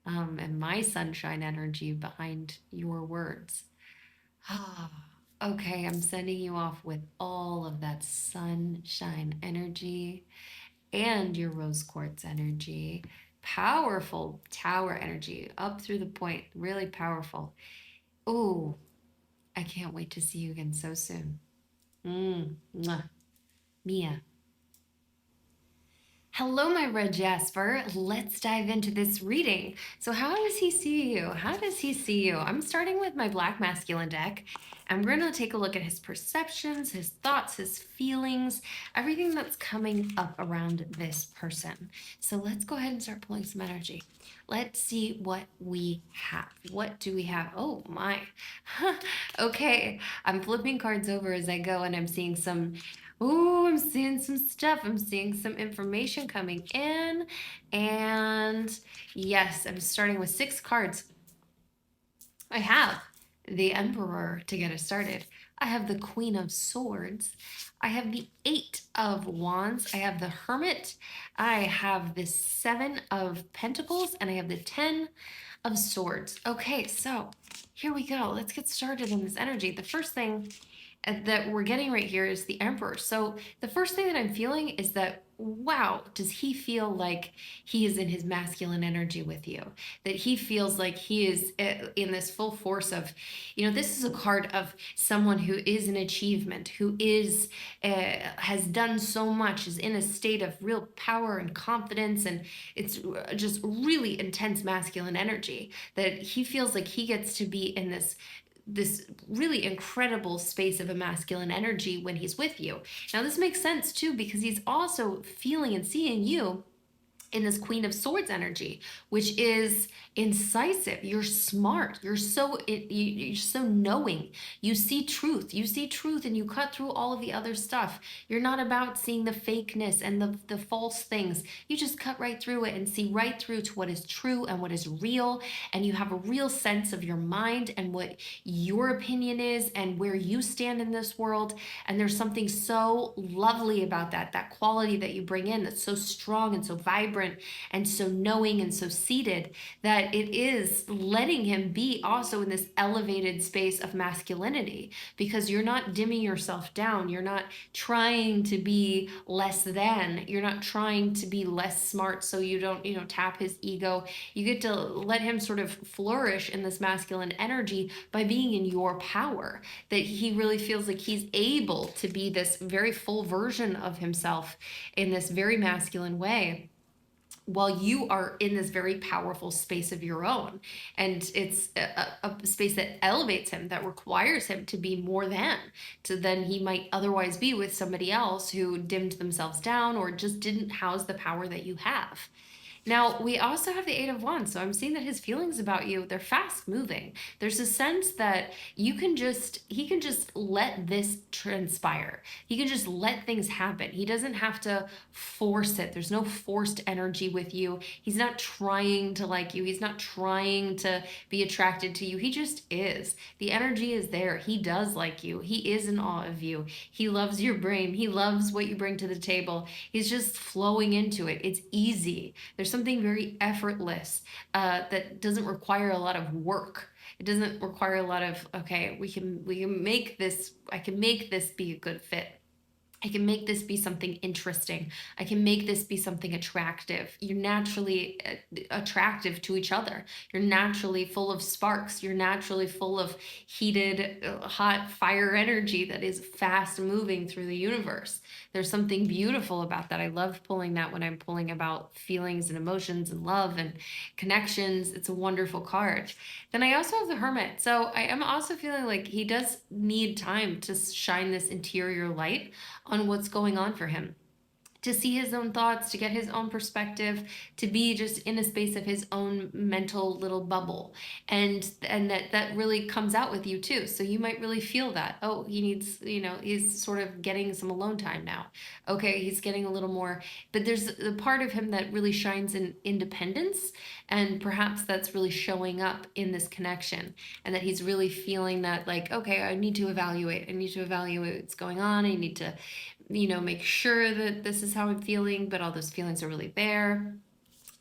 and my sunshine energy behind your words. Okay, I'm sending you off with all of that sunshine energy and your rose quartz energy. Powerful tower energy up through the point. Really powerful. Oh, I can't wait to see you again so soon. Mwah. Mia. Hello, my red Jasper. Let's dive into this reading. So, how does he see you? How does he see you? I'm starting with my black masculine deck. I'm going to take a look at his perceptions, his thoughts, his feelings, everything that's coming up around this person. So, let's go ahead and start pulling some energy. Let's see what we have. What do we have? Oh my. Okay, I'm flipping cards over as I go and I'm seeing some. Ooh, I'm seeing some stuff. I'm seeing some information coming in. And yes, I'm starting with 6 cards. I have the Emperor to get us started. I have the Queen of Swords. I have the Eight of Wands. I have the Hermit. I have the Seven of Pentacles. And I have the Ten of Swords. Okay, so here we go. Let's get started in this energy. The first thing that we're getting right here is the Emperor. So the first thing that I'm feeling is that, wow, does he feel like he is in his masculine energy with you? That he feels like he is in this full force of, this is a card of someone who is an achievement, who is has done so much, is in a state of real power and confidence, and it's just really intense masculine energy. That he feels like he gets to be in this really incredible space of a masculine energy when he's with you. Now, this makes sense too because he's also feeling and seeing you in this Queen of Swords energy, which is incisive. You're smart. You're so knowing. You see truth. You see truth, and you cut through all of the other stuff. You're not about seeing the fakeness and the false things. You just cut right through it and see right through to what is true and what is real. And you have a real sense of your mind and what your opinion is and where you stand in this world. And there's something so lovely about that quality that you bring in that's so strong and so vibrant and so knowing and so seated that it is letting him be also in this elevated space of masculinity because you're not dimming yourself down. You're not trying to be less than. You're not trying to be less smart so you don't, tap his ego. You get to let him sort of flourish in this masculine energy by being in your power. That he really feels like he's able to be this very full version of himself in this very masculine way while you are in this very powerful space of your own. And it's a space that elevates him, that requires him to be more than he might otherwise be with somebody else who dimmed themselves down or just didn't house the power that you have. Now, we also have the Eight of Wands, so I'm seeing that his feelings about you, they're fast moving. There's a sense that he can just let this transpire. He can just let things happen. He doesn't have to force it. There's no forced energy with you. He's not trying to like you. He's not trying to be attracted to you. He just is. The energy is there. He does like you. He is in awe of you. He loves your brain. He loves what you bring to the table. He's just flowing into it. It's easy. There's something very effortless that doesn't require a lot of work. It doesn't require a lot of, okay, we can make this, I can make this be a good fit. I can make this be something interesting. I can make this be something attractive. You're naturally attractive to each other. You're naturally full of sparks. You're naturally full of heated, hot fire energy that is fast moving through the universe. There's something beautiful about that. I love pulling that when I'm pulling about feelings and emotions and love and connections. It's a wonderful card. Then I also have the Hermit. So I am also feeling like he does need time to shine this interior light on what's going on for him, to see his own thoughts, to get his own perspective, to be just in a space of his own mental little bubble. And that really comes out with you too. So you might really feel that, oh, he needs, he's sort of getting some alone time now. Okay, he's getting a little more, but there's a part of him that really shines in independence, and perhaps that's really showing up in this connection, and that he's really feeling that, like, okay, I need to evaluate. I need to evaluate what's going on. I need to make sure that this is how I'm feeling, but all those feelings are really there.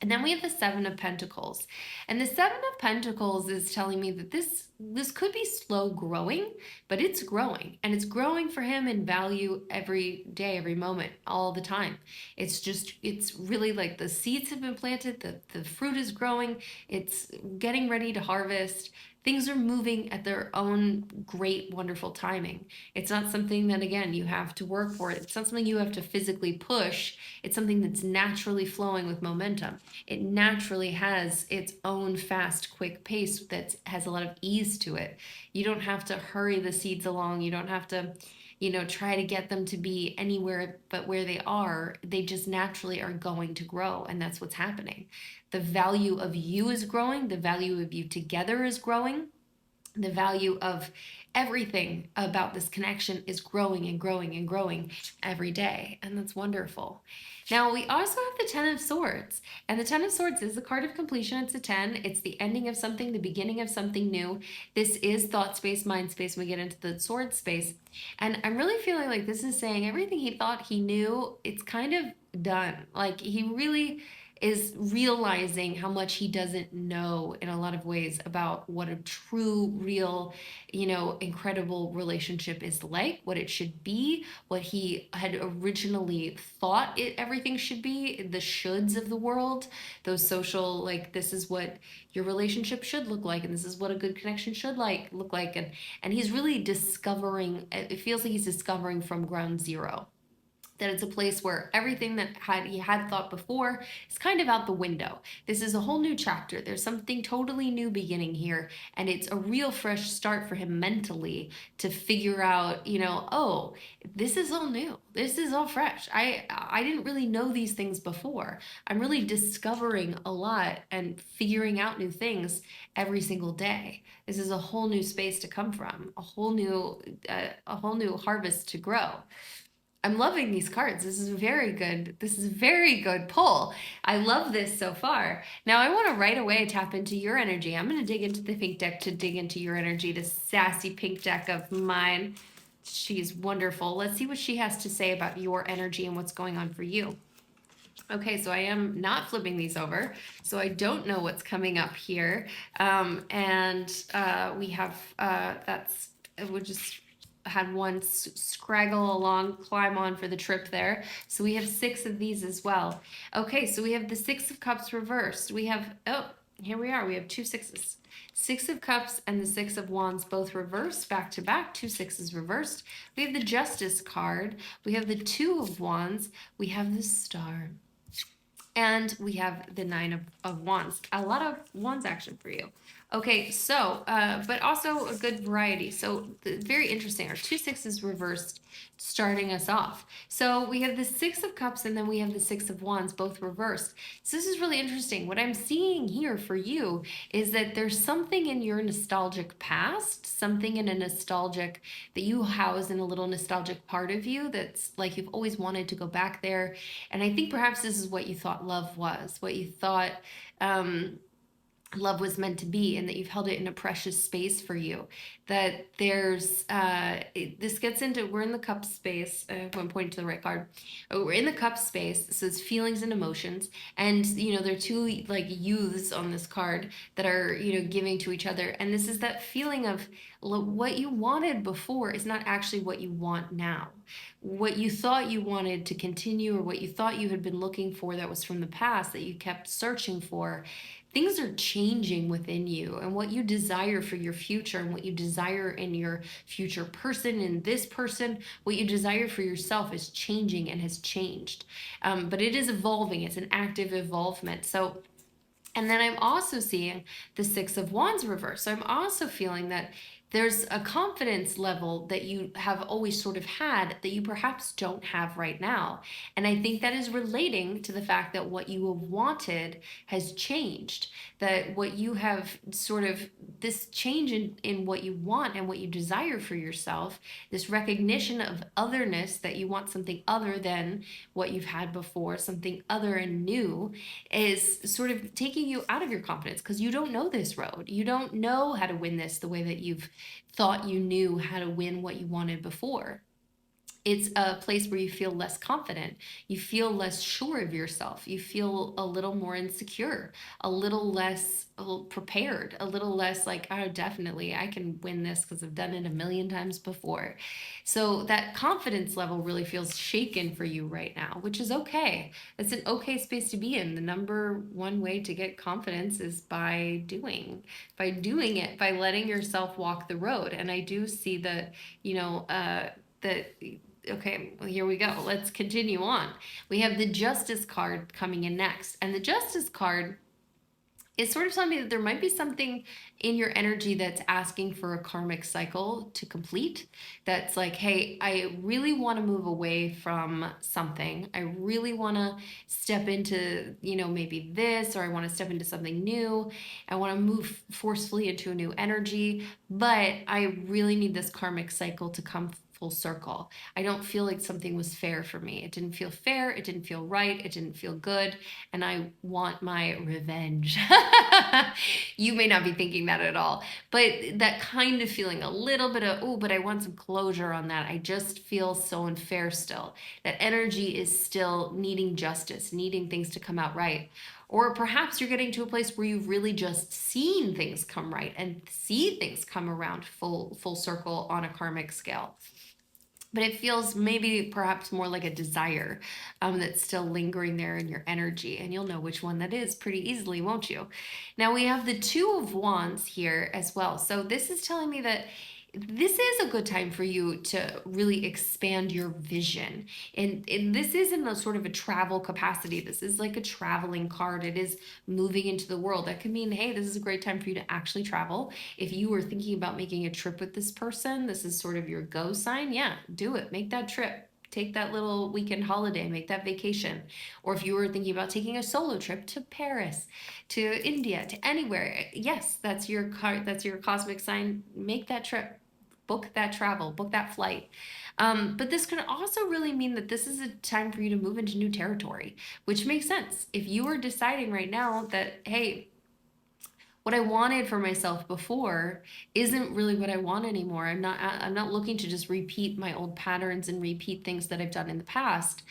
And then we have the Seven of Pentacles. And the Seven of Pentacles is telling me that this could be slow growing, but it's growing. And it's growing for him in value every day, every moment, all the time. It's really like the seeds have been planted, the fruit is growing, it's getting ready to harvest. things are moving at their own great, wonderful timing. It's not something that, again, you have to work for. It's not something you have to physically push. It's something that's naturally flowing with momentum. It naturally has its own fast, quick pace that has a lot of ease to it. You don't have to hurry the seeds along. You don't have to, try to get them to be anywhere but where they are. They just naturally are going to grow, and that's what's happening. The value of you is growing, the value of you together is growing, the value of everything about this connection is growing and growing and growing every day. And that's wonderful. Now, we also have the Ten of Swords. And the Ten of Swords is the card of completion. It's a 10. It's the ending of something, the beginning of something new. This is thought space, mind space, when we get into the sword space. And I'm really feeling like this is saying everything he thought he knew, it's kind of done. Like he really is realizing how much he doesn't know in a lot of ways about what a true, real, incredible relationship is like, what it should be, what he had originally thought everything should be, the shoulds of the world, those social, like, this is what your relationship should look like, and this is what a good connection should look like. And he's really discovering, it feels like he's discovering from ground zero, that it's a place where everything that he had thought before is kind of out the window. This is a whole new chapter. There's something totally new beginning here, and it's a real fresh start for him mentally to figure out, oh, this is all new. This is all fresh. I didn't really know these things before. I'm really discovering a lot and figuring out new things every single day. This is a whole new space to come from, a whole new harvest to grow. I'm loving these cards. This is very good. This is a very good pull. I love this so far. Now I want to right away tap into your energy. I'm going to dig into the pink deck to dig into your energy, the sassy pink deck of mine. She's wonderful. Let's see what she has to say about your energy and what's going on for you. Okay, so I am not flipping these over, so I don't know what's coming up here. We have, we'll just had one scraggle along, climb on for the trip there. So we have 6 of these as well. Okay, so we have the 6 of Cups reversed. We have, oh, here we are. We have 2 6s. 6 of Cups and the 6 of Wands both reversed, back to back, 2 6s reversed. We have the Justice card. We have the 2 of Wands. We have the Star. And we have the 9 of Wands. A lot of Wands action for you. Okay, so, but also a good variety. So very interesting. Our 2 6s reversed, starting us off. So we have the 6 of Cups and then we have the 6 of Wands, both reversed. So this is really interesting. What I'm seeing here for you is that there's something in your nostalgic past, something in a nostalgic, that you house in a little nostalgic part of you that's like you've always wanted to go back there. And I think perhaps this is what you thought love was, what you thought love was meant to be, and that you've held it in a precious space for you. That there's this gets into, we're in the cup space. I'm pointing to the right card. Oh, we're in the cup space, so it's feelings and emotions, and there are 2 like youths on this card that are giving to each other, and this is that feeling of what you wanted before is not actually what you want now. What you thought you wanted to continue, or what you thought you had been looking for that was from the past that you kept searching for, things are changing within you, and what you desire for your future and what you desire in your future person, in this person, what you desire for yourself is changing and has changed. But it is evolving. It's an active evolvement. So, and then I'm also seeing the 6 of Wands reverse. So I'm also feeling that there's a confidence level that you have always sort of had that you perhaps don't have right now. And I think that is relating to the fact that what you have wanted has changed. That what you have sort of, this change in what you want and what you desire for yourself, this recognition of otherness, that you want something other than what you've had before, something other and new, is sort of taking you out of your confidence, because you don't know this road. You don't know how to win this the way that you've thought you knew how to win what you wanted before. It's a place where you feel less confident. You feel less sure of yourself. You feel a little more insecure, a little less prepared, a little less like, oh, definitely, I can win this because I've done it a million times before. So that confidence level really feels shaken for you right now, which is okay. It's an okay space to be in. The number one way to get confidence is by doing it, by letting yourself walk the road. And I do see that, that okay, well, here we go. Let's continue on. We have the Justice card coming in next. And the Justice card is sort of telling me that there might be something in your energy that's asking for a karmic cycle to complete. That's like, hey, I really want to move away from something. I really want to step into, maybe this, or I want to step into something new. I want to move forcefully into a new energy, but I really need this karmic cycle to come full circle. I don't feel like something was fair for me. It didn't feel fair. It didn't feel right. It didn't feel good. And I want my revenge. You may not be thinking that at all, but that kind of feeling, a little bit of, oh, but I want some closure on that. I just feel so unfair still. That energy is still needing justice, needing things to come out right. Or perhaps you're getting to a place where you've really just seen things come right and see things come around full circle on a karmic scale. But it feels maybe perhaps more like a desire that's still lingering there in your energy. And you'll know which one that is pretty easily, won't you? Now we have the Two of Wands here as well. So this is telling me that this is a good time for you to really expand your vision. And this is in a sort of a travel capacity. This is like a traveling card. It is moving into the world. That could mean, hey, this is a great time for you to actually travel. If you were thinking about making a trip with this person, this is sort of your go sign. Yeah, do it. Make that trip. Take that little weekend holiday, make that vacation. Or if you were thinking about taking a solo trip to Paris, to India, to anywhere, yes, that's your card, that's your cosmic sign. Make that trip, book that travel, book that flight. But this could also really mean that this is a time for you to move into new territory, which makes sense. If you are deciding right now that, hey, what I wanted for myself before isn't really what I want anymore. I'm not looking to just repeat my old patterns and repeat things that I've done in the past.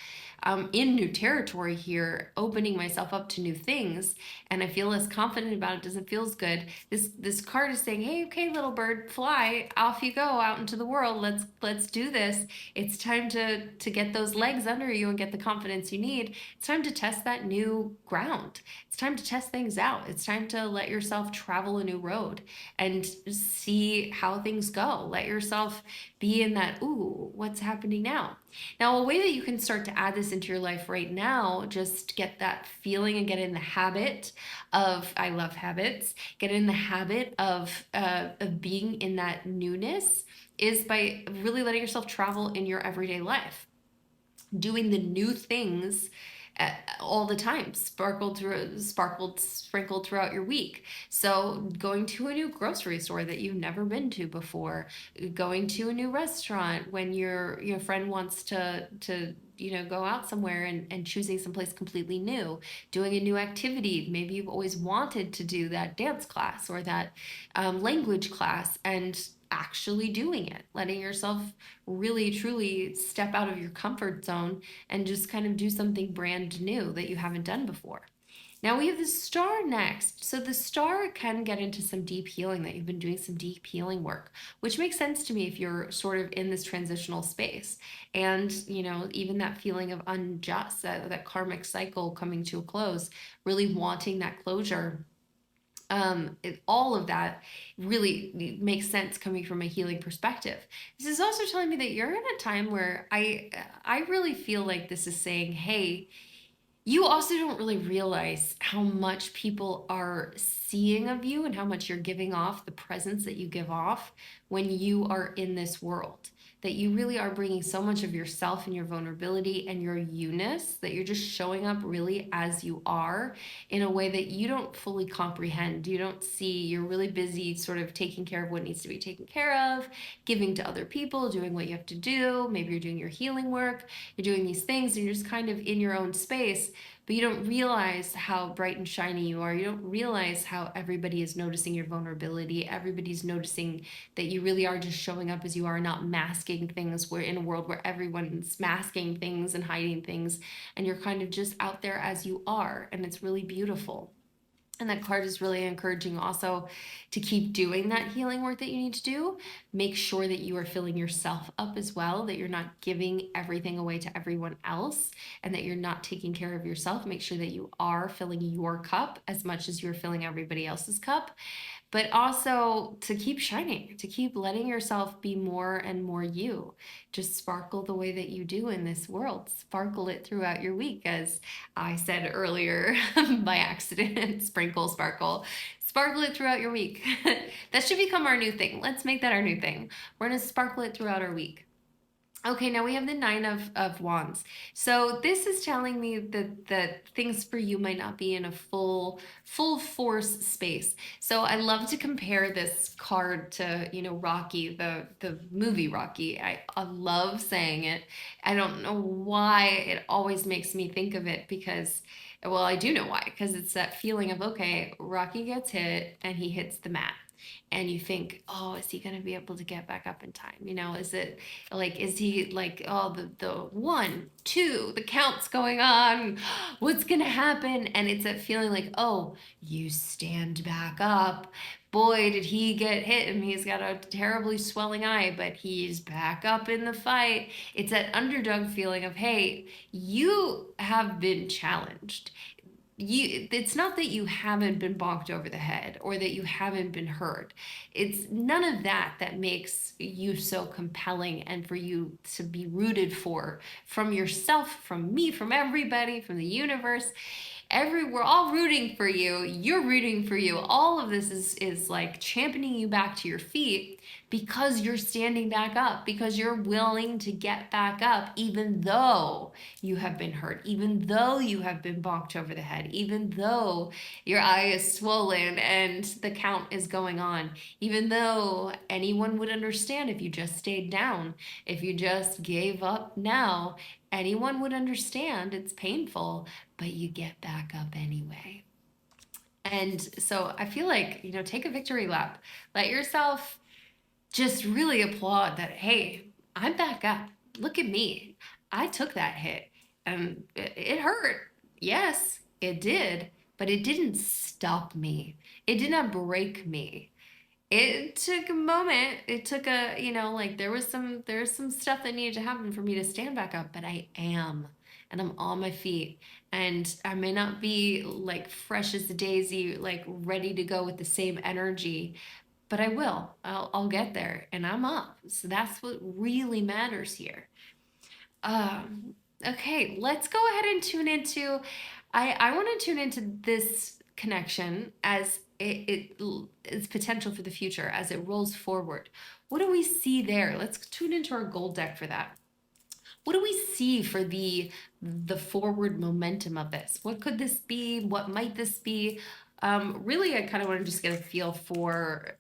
In new territory here, opening myself up to new things, and I feel less confident about it. Doesn't feel as good. This card is saying, "Hey, okay, little bird, fly off you go out into the world. Let's do this. It's time to get those legs under you and get the confidence you need. It's time to test that new ground. It's time to test things out. It's time to let yourself travel a new road and see how things go. Let yourself be in that, ooh, what's happening now?" Now, a way that you can start to add this into your life right now, just get that feeling and get in the habit of, I love habits, get in the habit of being in that newness, is by really letting yourself travel in your everyday life, doing the new things all the time, sprinkled throughout your week. So going to a new grocery store that you've never been to before, going to a new restaurant when your friend wants to go out somewhere, and choosing someplace completely new, doing a new activity. Maybe you've always wanted to do that dance class or that language class, and actually doing it, letting yourself really truly step out of your comfort zone and just kind of do something brand new that you haven't done before. Now we have the Star next. So the Star can get into some deep healing, that you've been doing some deep healing work, which makes sense to me if you're sort of in this transitional space. And, even that feeling of unjust, that karmic cycle coming to a close, really wanting that closure. All of that really makes sense coming from a healing perspective. This is also telling me that you're in a time where I really feel like this is saying, hey, you also don't really realize how much people are seeing of you and how much you're giving off, the presence that you give off when you are in this world. That you really are bringing so much of yourself and your vulnerability and your you-ness, that you're just showing up really as you are in a way that you don't fully comprehend. You don't see, you're really busy sort of taking care of what needs to be taken care of, giving to other people, doing what you have to do. Maybe you're doing your healing work, you're doing these things, and you're just kind of in your own space. but you don't realize how bright and shiny you are. You don't realize how everybody is noticing your vulnerability. Everybody's noticing that you really are just showing up as you are, not masking things. We're in a world where everyone's masking things and hiding things, and you're kind of just out there as you are, and it's really beautiful. And that card is really encouraging also to keep doing that healing work that you need to do. Make sure that you are filling yourself up as well, that you're not giving everything away to everyone else, and that you're not taking care of yourself. Make sure that you are filling your cup as much as you're filling everybody else's cup, but also to keep shining, to keep letting yourself be more and more you. Just sparkle the way that you do in this world. Sparkle it throughout your week, as I said earlier by accident. Sprinkle, sparkle. Sparkle it throughout your week. That should become our new thing. Let's make that our new thing. We're going to sparkle it throughout our week. Okay, now we have the Nine of Wands. So this is telling me that things for you might not be in a full force space. So I love to compare this card to, Rocky, the movie Rocky. I love saying it. I don't know why it always makes me think of it because, well, I do know why, because it's that feeling of, okay, Rocky gets hit and he hits the mat. And you think, oh, is he going to be able to get back up in time? Is it like, is he like, oh, the one, two, the count's going on. What's going to happen? And it's that feeling like, oh, you stand back up. Boy, did he get hit, and he's got a terribly swelling eye, but he's back up in the fight. It's that underdog feeling of, hey, you have been challenged. It's not that you haven't been bonked over the head or that you haven't been hurt. It's none of that makes you so compelling, and for you to be rooted for, from yourself, from me, from everybody, from the universe. We're all rooting for you. You're rooting for you. All of this is like championing you back to your feet because you're standing back up, because you're willing to get back up, even though you have been hurt, even though you have been bonked over the head, even though your eye is swollen and the count is going on, even though anyone would understand if you just stayed down, if you just gave up now, anyone would understand it's painful, but you get back up anyway. And so I feel like, take a victory lap. Let yourself just really applaud that, hey, I'm back up. Look at me. I took that hit and it hurt. Yes, it did, but it didn't stop me. It did not break me. It took a moment. It took like there was some stuff that needed to happen for me to stand back up, but I am. And I'm on my feet. And I may not be like fresh as a daisy, like ready to go with the same energy, but I will. I'll get there and I'm up. So that's what really matters here. Okay, let's go ahead and tune into. I want to tune into this connection as its potential for the future as it rolls forward. What do we see there? Let's tune into our gold deck for that. What do we see for the forward momentum of this? What could this be? What might this be? Really, I kind of want to just get a feel for,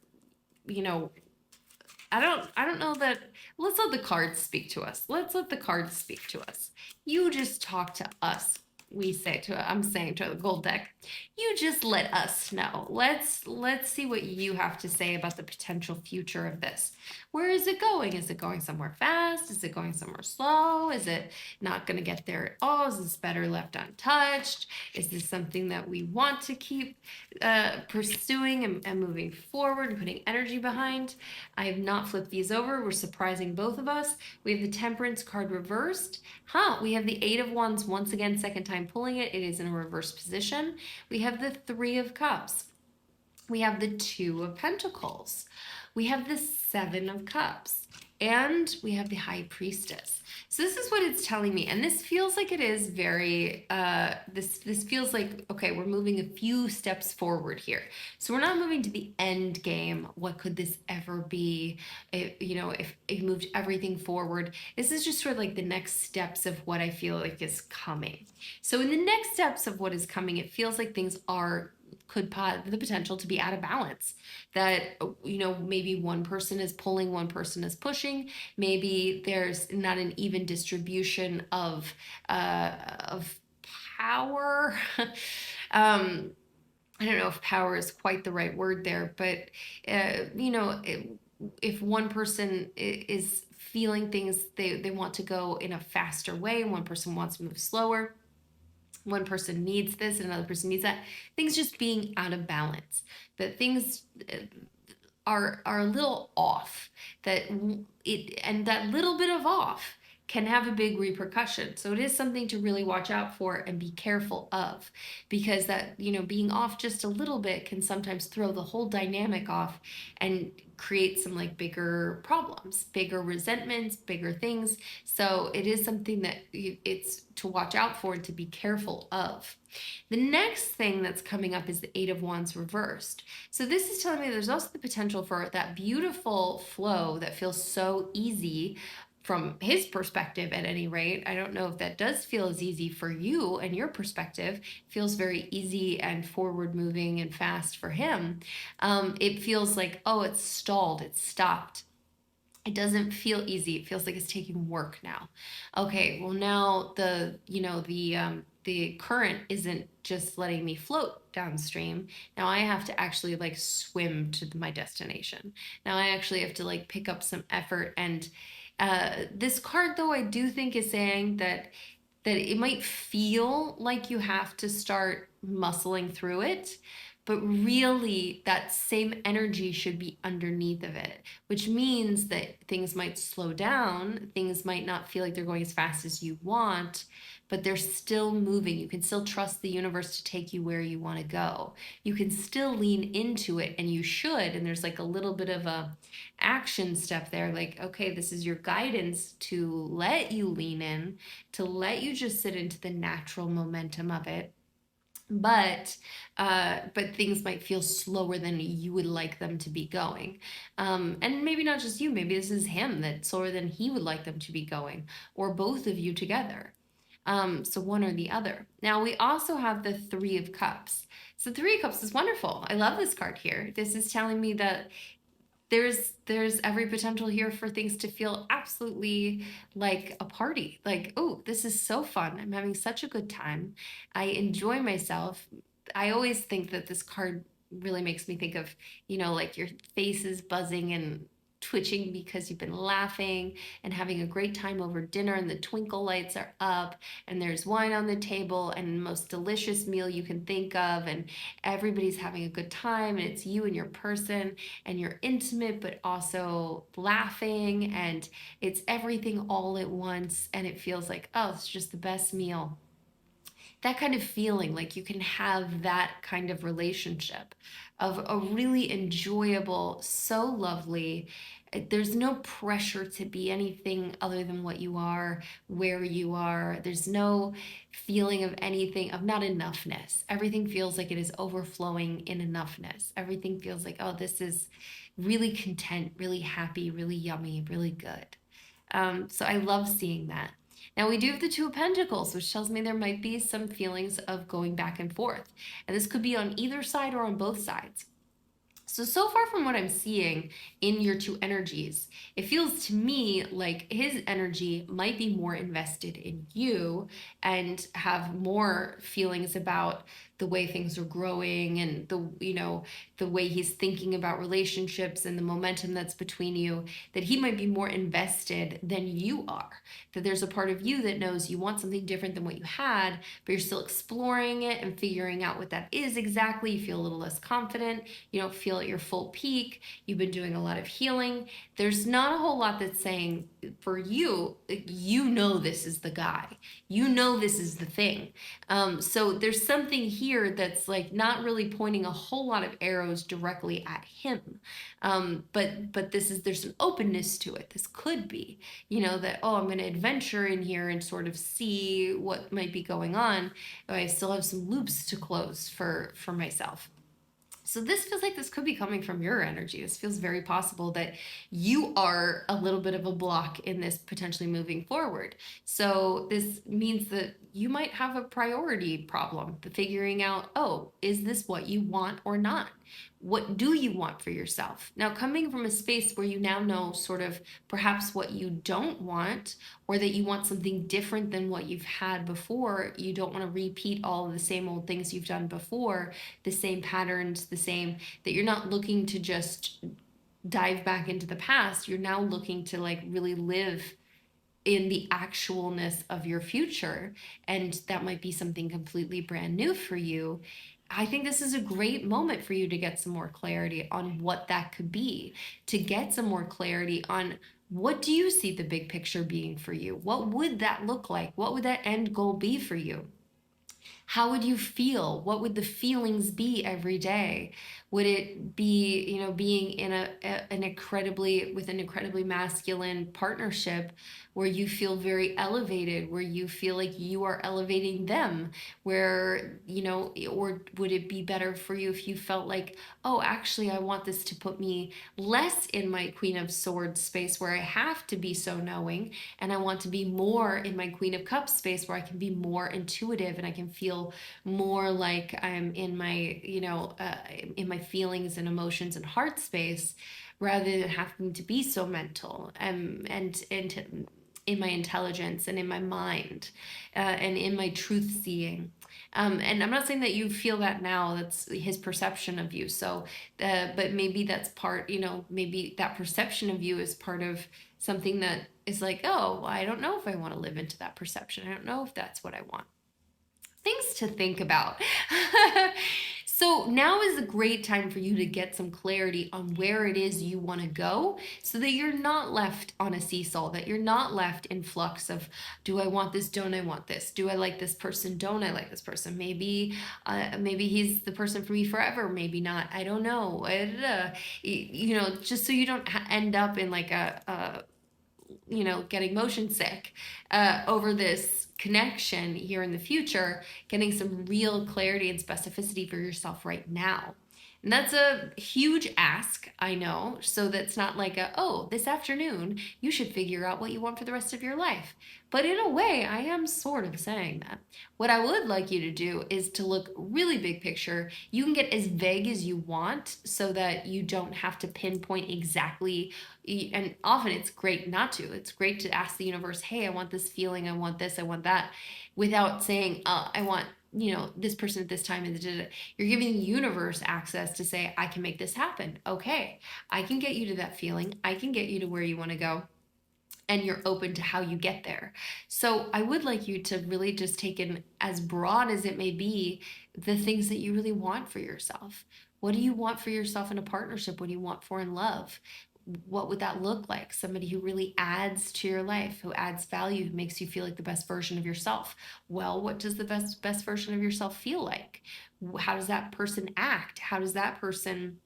you know, I don't know that. Let's let the cards speak to us. Let's let the cards speak to us. You just talk to us. I'm saying to the gold deck, you just let us know. Let's see what you have to say about the potential future of this. Where is it going? Is it going somewhere fast? Is it going somewhere slow? Is it not going to get there at all? Is this better left untouched? Is this something that we want to keep pursuing and moving forward and putting energy behind? I have not flipped these over. We're surprising both of us. We have the Temperance card reversed. We have the Eight of Wands once again, second time pulling it. It is in a reverse position. We have the Three of Cups. We have the Two of Pentacles. We have the Seven of Cups. And we have the High Priestess. So this is what it's telling me. And this feels like it is very, this feels like, okay, we're moving a few steps forward here. So we're not moving to the end game. What could this ever be? If you moved everything forward. This is just sort of like the next steps of what I feel like is coming. So in the next steps of what is coming, it feels like things could have the potential to be out of balance. That, maybe one person is pulling, one person is pushing. Maybe there's not an even distribution of power. um, I don't know if power is quite the right word there, but if one person is feeling things, they want to go in a faster way, one person wants to move slower, one person needs this and another person needs that, things just being out of balance, that things are a little off, that it and that little bit of off can have a big repercussion. So it is something to really watch out for and be careful of, because that, being off just a little bit can sometimes throw the whole dynamic off and create some like bigger problems, bigger resentments, bigger things. So it is something that it's to watch out for and to be careful of. The next thing that's coming up is the Eight of Wands reversed. So this is telling me there's also the potential for that beautiful flow that feels so easy from his perspective, at any rate. I don't know if that does feel as easy for you and your perspective. It feels very easy and forward moving and fast for him. It feels like, oh, it's stalled, it's stopped. It doesn't feel easy. It feels like it's taking work now. Okay, well now the current isn't just letting me float downstream. Now I have to actually like swim to my destination. Now I actually have to like pick up some effort. And this card, though, I do think is saying that it might feel like you have to start muscling through it, but really that same energy should be underneath of it, which means that things might slow down, things might not feel like they're going as fast as you want, but they're still moving. You can still trust the universe to take you where you want to go. You can still lean into it, and you should, and there's like a little bit of a action step there, like, okay, this is your guidance to let you lean in, to let you just sit into the natural momentum of it. But things might feel slower than you would like them to be going. And maybe not just you, maybe this is him, that's slower than he would like them to be going, or both of you together. So one or the other. Now we also have the Three of Cups. So Three of Cups is wonderful. I love this card here. This is telling me that there's every potential here for things to feel absolutely like a party. Like, oh, this is so fun. I'm having such a good time. I enjoy myself. I always think that this card really makes me think of, like your face is buzzing and twitching because you've been laughing and having a great time over dinner, and the twinkle lights are up and there's wine on the table and the most delicious meal you can think of, and everybody's having a good time, and it's you and your person, and you're intimate but also laughing, and it's everything all at once, and it feels like, oh, it's just the best meal. That kind of feeling, like you can have that kind of relationship of a really enjoyable, so lovely. There's no pressure to be anything other than what you are, where you are. There's no feeling of anything, of not enoughness. Everything feels like it is overflowing in enoughness. Everything feels like, oh, this is really content, really happy, really yummy, really good. So I love seeing that. Now we do have the Two of Pentacles, which tells me there might be some feelings of going back and forth. And this could be on either side or on both sides. So far from what I'm seeing in your two energies, it feels to me like his energy might be more invested in you and have more feelings about the way things are growing, and the way he's thinking about relationships and the momentum that's between you, that he might be more invested than you are. That there's a part of you that knows you want something different than what you had, but you're still exploring it and figuring out what that is exactly. You feel a little less confident. You don't feel at your full peak. You've been doing a lot of healing. There's not a whole lot that's saying for you, this is the guy. This is the thing. So there's something here that's like not really pointing a whole lot of arrows directly at him. But there's an openness to it. This could be, that, oh, I'm going to adventure in here and sort of see what might be going on. I still have some loops to close for myself. So this feels like this could be coming from your energy. This feels very possible that you are a little bit of a block in this potentially moving forward. So this means that you might have a priority problem, the figuring out, oh, is this what you want or not? What do you want for yourself? Now, coming from a space where you now know sort of perhaps what you don't want, or that you want something different than what you've had before, you don't want to repeat all of the same old things you've done before, the same patterns, that you're not looking to just dive back into the past. You're now looking to like really live in the actualness of your future, and that might be something completely brand new for you. I think this is a great moment for you to get some more clarity on what that could be, to get some more clarity on what do you see the big picture being for you? What would that look like? What would that end goal be for you? How would you feel? What would the feelings be every day? Would it be, being in an incredibly masculine partnership where you feel very elevated, where you feel like you are elevating them, or would it be better for you if you felt like, oh, actually, I want this to put me less in my Queen of Swords space where I have to be so knowing, and I want to be more in my Queen of Cups space where I can be more intuitive and I can feel more like I'm in my, in my feelings and emotions and heart space, rather than having to be so mental, and in my intelligence and in my mind, and in my truth seeing. And I'm not saying that you feel that now. That's his perception of you. So, but maybe that's part, maybe that perception of you is part of something that is like, oh, I don't know if I want to live into that perception. I don't know if that's what I want. Things to think about. So now is a great time for you to get some clarity on where it is you want to go, so that you're not left on a seesaw, that you're not left in flux of, do I want this? Don't I want this? Do I like this person? Don't I like this person? Maybe he's the person for me forever. Maybe not. I don't know. Just so you don't end up in like getting motion sick over this connection here in the future, getting some real clarity and specificity for yourself right now. And that's a huge ask, I know. So that's not like this afternoon, you should figure out what you want for the rest of your life. But in a way, I am sort of saying that. What I would like you to do is to look really big picture. You can get as vague as you want so that you don't have to pinpoint exactly. And often it's great not to. It's great to ask the universe, hey, I want this feeling, I want this, I want that, without saying, I want this person at this time. You're giving the universe access to say, I can make this happen. Okay, I can get you to that feeling. I can get you to where you want to go. And you're open to how you get there. So I would like you to really just take in, as broad as it may be, the things that you really want for yourself. What do you want for yourself in a partnership? What do you want for in love? What would that look like? Somebody who really adds to your life, who adds value, who makes you feel like the best version of yourself. Well, what does the best version of yourself feel like? How does that person act? How does that person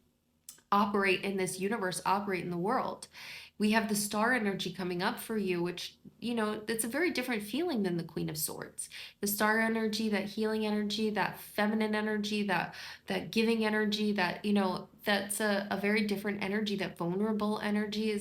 operate in this universe, operate in the world? We have the star energy coming up for you, which, that's a very different feeling than the Queen of Swords. The star energy, that healing energy, that feminine energy, that giving energy, that's a very different energy. That vulnerable energy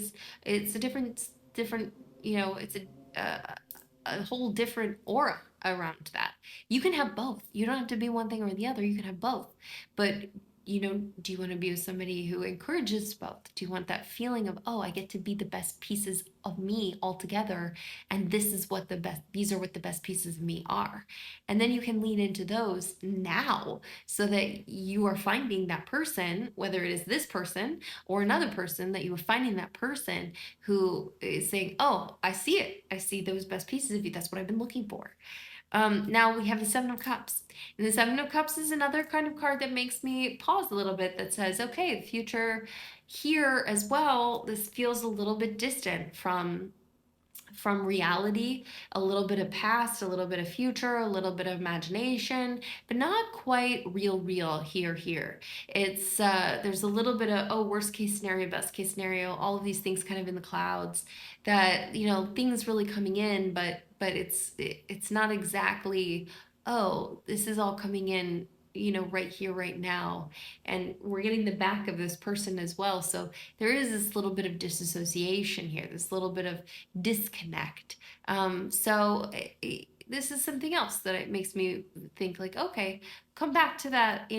it's a different, it's a whole different aura around that. You can have both. You don't have to be one thing or the other. You can have both. But do you want to be with somebody who encourages both? Do you want that feeling of, oh, I get to be the best pieces of me all together, and these are what the best pieces of me are. And then you can lean into those now, so that you are finding that person, whether it is this person or another person, that you are finding that person who is saying, oh, I see it. I see those best pieces of you. That's what I've been looking for. Now we have the Seven of Cups. And the Seven of Cups is another kind of card that makes me pause a little bit, that says, okay, the future here as well, this feels a little bit distant from reality, a little bit of past, a little bit of future, a little bit of imagination, but not quite real here. It's there's a little bit of, worst case scenario, best case scenario, all of these things kind of in the clouds, that things really coming in, but it's not exactly, oh, this is all coming in, right here, right now. And we're getting the back of this person as well. So there is this little bit of disassociation here, this little bit of disconnect. This is something else that it makes me think like, okay, come back to that,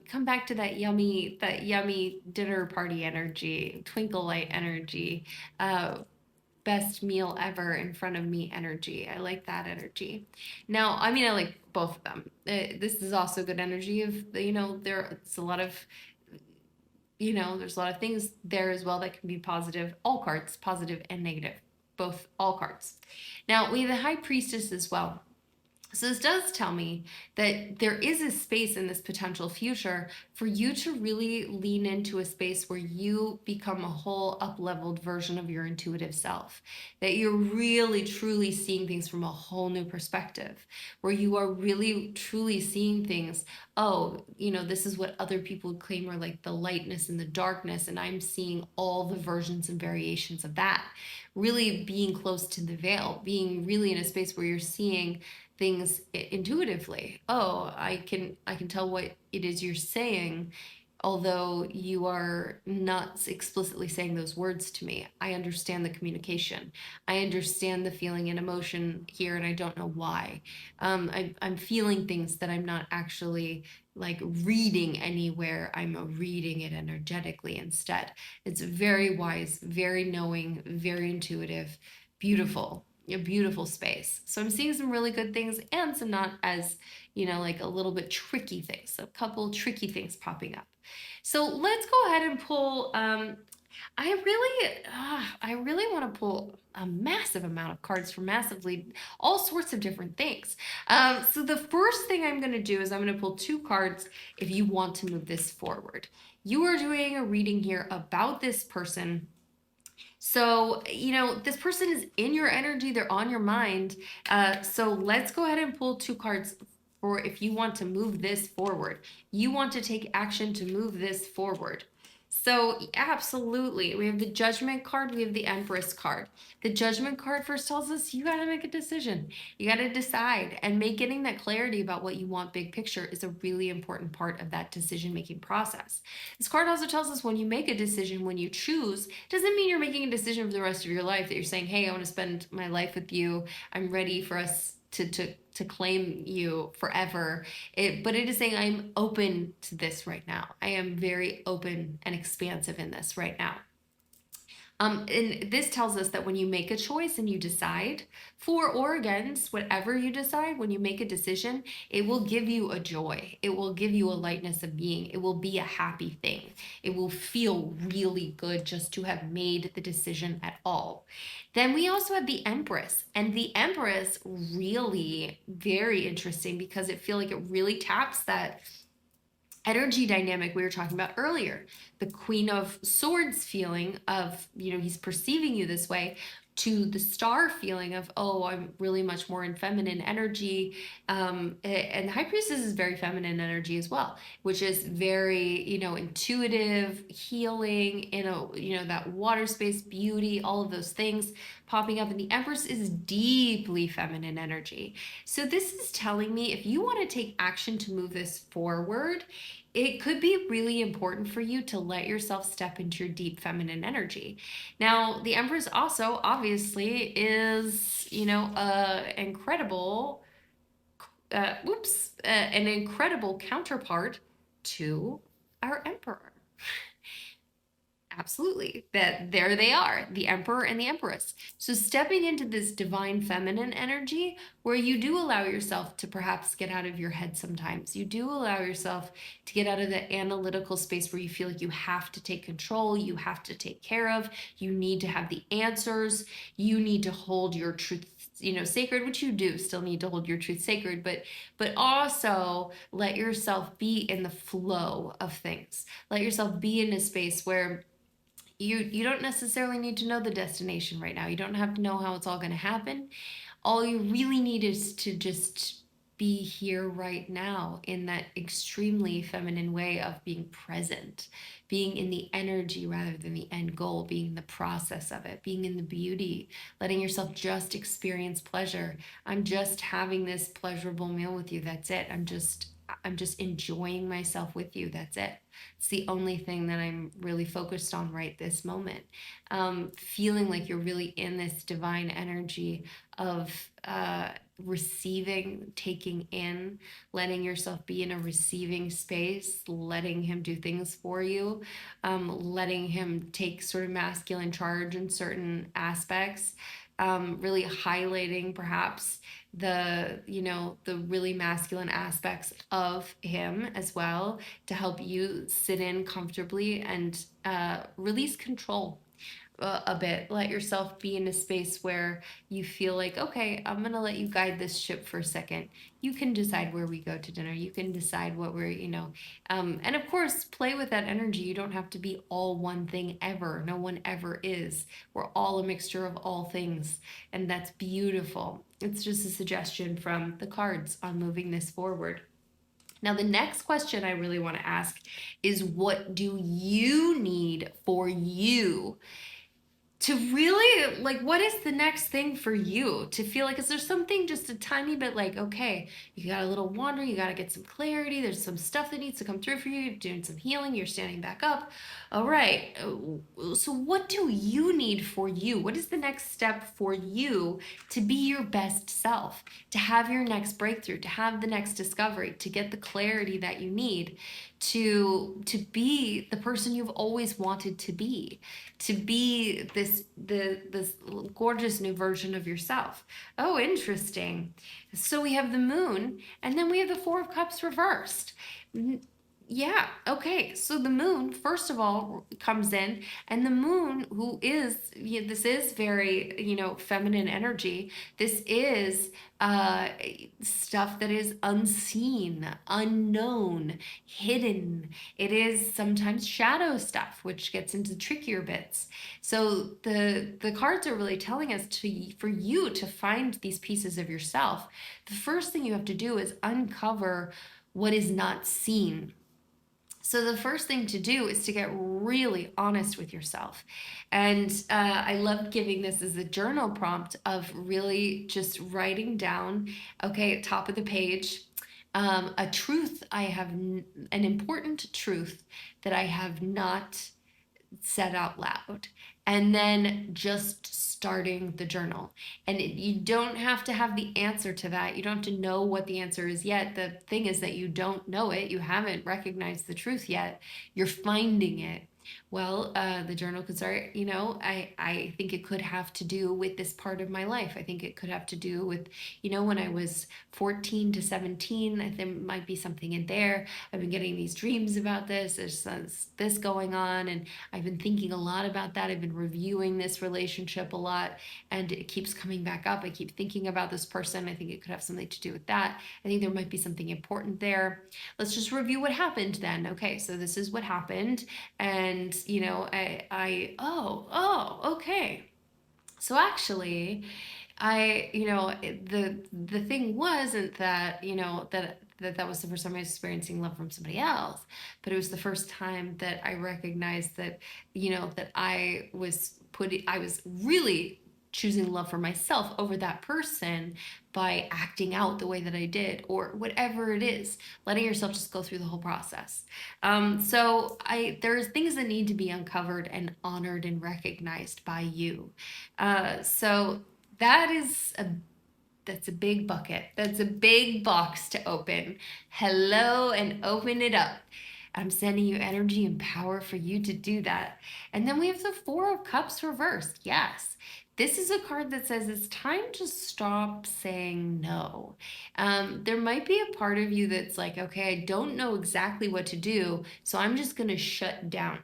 come back to that yummy dinner party energy, twinkle light energy, uh, best meal ever in front of me energy. I like that energy. Now, I mean, I like both of them. This is also good energy of, there's a lot of, there's a lot of things there as well that can be positive. All cards, positive and negative, both, all cards. Now, we have the High Priestess as well. So this does tell me that there is a space in this potential future for you to really lean into a space where you become a whole up-leveled version of your intuitive self. That you're really truly seeing things from a whole new perspective, where you are really truly seeing things, oh, this is what other people claim are like the lightness and the darkness, and I'm seeing all the versions and variations of that. Really being close to the veil, being really in a space where you're seeing things intuitively. Oh, I can tell what it is you're saying, although you are not explicitly saying those words to me. I understand the communication. I understand the feeling and emotion here, and I don't know why. I'm feeling things that I'm not actually like reading anywhere. I'm reading it energetically instead. It's very wise, very knowing, very intuitive, beautiful, a beautiful space. So I'm seeing some really good things and some not as, like a little bit tricky things, a couple tricky things popping up. So let's go ahead and pull. I really want to pull a massive amount of cards for massively all sorts of different things. So the first thing I'm going to do is I'm going to pull two cards if you want to move this forward. You are doing a reading here about this person. So, this person is in your energy, they're on your mind. So let's go ahead and pull two cards for if you want to move this forward. You want to take action to move this forward. So, absolutely. We have the Judgment card, we have the Empress card. The Judgment card first tells us you got to make a decision. You got to decide, and getting that clarity about what you want big picture is a really important part of that decision making process. This card also tells us when you make a decision, when you choose, doesn't mean you're making a decision for the rest of your life, that you're saying, hey, I want to spend my life with you. I'm ready for us to claim you forever. But it is saying I'm open to this right now. I am very open and expansive in this right now. And this tells us that when you make a choice and you decide for or against whatever you decide, when you make a decision, it will give you a joy. It will give you a lightness of being. It will be a happy thing. It will feel really good just to have made the decision at all. Then we also have the Empress, and the Empress really very interesting because it feel like it really taps that energy dynamic we were talking about earlier. The Queen of Swords feeling of, he's perceiving you this way, to the Star feeling of, oh, I'm really much more in feminine energy. And the High Priestess is very feminine energy as well, which is very, intuitive, healing, that water space, beauty, all of those things popping up. And the Empress is deeply feminine energy. So this is telling me if you want to take action to move this forward, it could be really important for you to let yourself step into your deep feminine energy. Now, the Empress also obviously is, incredible, an incredible counterpart to our Emperor. Absolutely. That there they are, the Emperor and the Empress. So stepping into this divine feminine energy where you do allow yourself to perhaps get out of your head sometimes. You do allow yourself to get out of the analytical space where you feel like you have to take control, you have to take care of, you need to have the answers, you need to hold your truth sacred, which you do still need to hold your truth sacred, but also let yourself be in the flow of things. Let yourself be in a space where you don't necessarily need to know the destination right now. You don't have to know how it's all going to happen. All you really need is to just be here right now in that extremely feminine way of being present, being in the energy rather than the end goal, being in the process of it, being in the beauty, letting yourself just experience pleasure. I'm just having this pleasurable meal with you. That's it. I'm just enjoying myself with you. That's it. It's the only thing that I'm really focused on right this moment. Feeling like you're really in this divine energy of receiving, taking in, letting yourself be in a receiving space, letting him do things for you, letting him take sort of masculine charge in certain aspects, really highlighting perhaps the really masculine aspects of him as well to help you sit in comfortably and release control a bit. Let yourself be in a space where you feel like, okay, I'm going to let you guide this ship for a second. You can decide where we go to dinner. You can decide what and of course, play with that energy. You don't have to be all one thing ever. No one ever is. We're all a mixture of all things, and that's beautiful. It's just a suggestion from the cards on moving this forward. Now, the next question I really want to ask is, what do you need for you to really, like, what is the next thing for you to feel like, is there something just a tiny bit like, okay, you got a little wander, you got to get some clarity, there's some stuff that needs to come through for you, you're doing some healing, you're standing back up. All right, so what do you need for you? What is the next step for you to be your best self, to have your next breakthrough, to have the next discovery, to get the clarity that you need, to be the person you've always wanted to be this gorgeous new version of yourself? Oh, interesting. So we have the moon, and then we have the Four of Cups reversed. Yeah, okay. So the moon, first of all, comes in, and the moon, who is, this is very, feminine energy. This is uh, stuff that is unseen, unknown, hidden. It is sometimes shadow stuff, which gets into trickier bits. So the cards are really telling us for you to find these pieces of yourself. The first thing you have to do is uncover what is not seen. So the first thing to do is to get really honest with yourself. And I love giving this as a journal prompt of really just writing down, okay, top of the page, a truth an important truth that I have not said out loud, and then just starting the journal. And you don't have to have the answer to that. You don't have to know what the answer is yet. The thing is that you don't know it. You haven't recognized the truth yet. You're finding it. Well, the journal could start, I think it could have to do with this part of my life. I think it could have to do with, when I was 14 to 17, I think there might be something in there. I've been getting these dreams about this. There's this going on, and I've been thinking a lot about that. I've been reviewing this relationship a lot, and it keeps coming back up. I keep thinking about this person. I think it could have something to do with that. I think there might be something important there. Let's just review what happened then. Okay, so this is what happened. And, okay. So actually, the thing wasn't that, that was the first time I was experiencing love from somebody else, but it was the first time that I recognized that, that I was really choosing love for myself over that person by acting out the way that I did, or whatever it is, letting yourself just go through the whole process. There's things that need to be uncovered and honored and recognized by you. So that is that's a big bucket. That's a big box to open. Hello, and open it up. I'm sending you energy and power for you to do that. And then we have the Four of Cups reversed. Yes. This is a card that says it's time to stop saying no. There might be a part of you that's like, okay, I don't know exactly what to do, so I'm just going to shut down.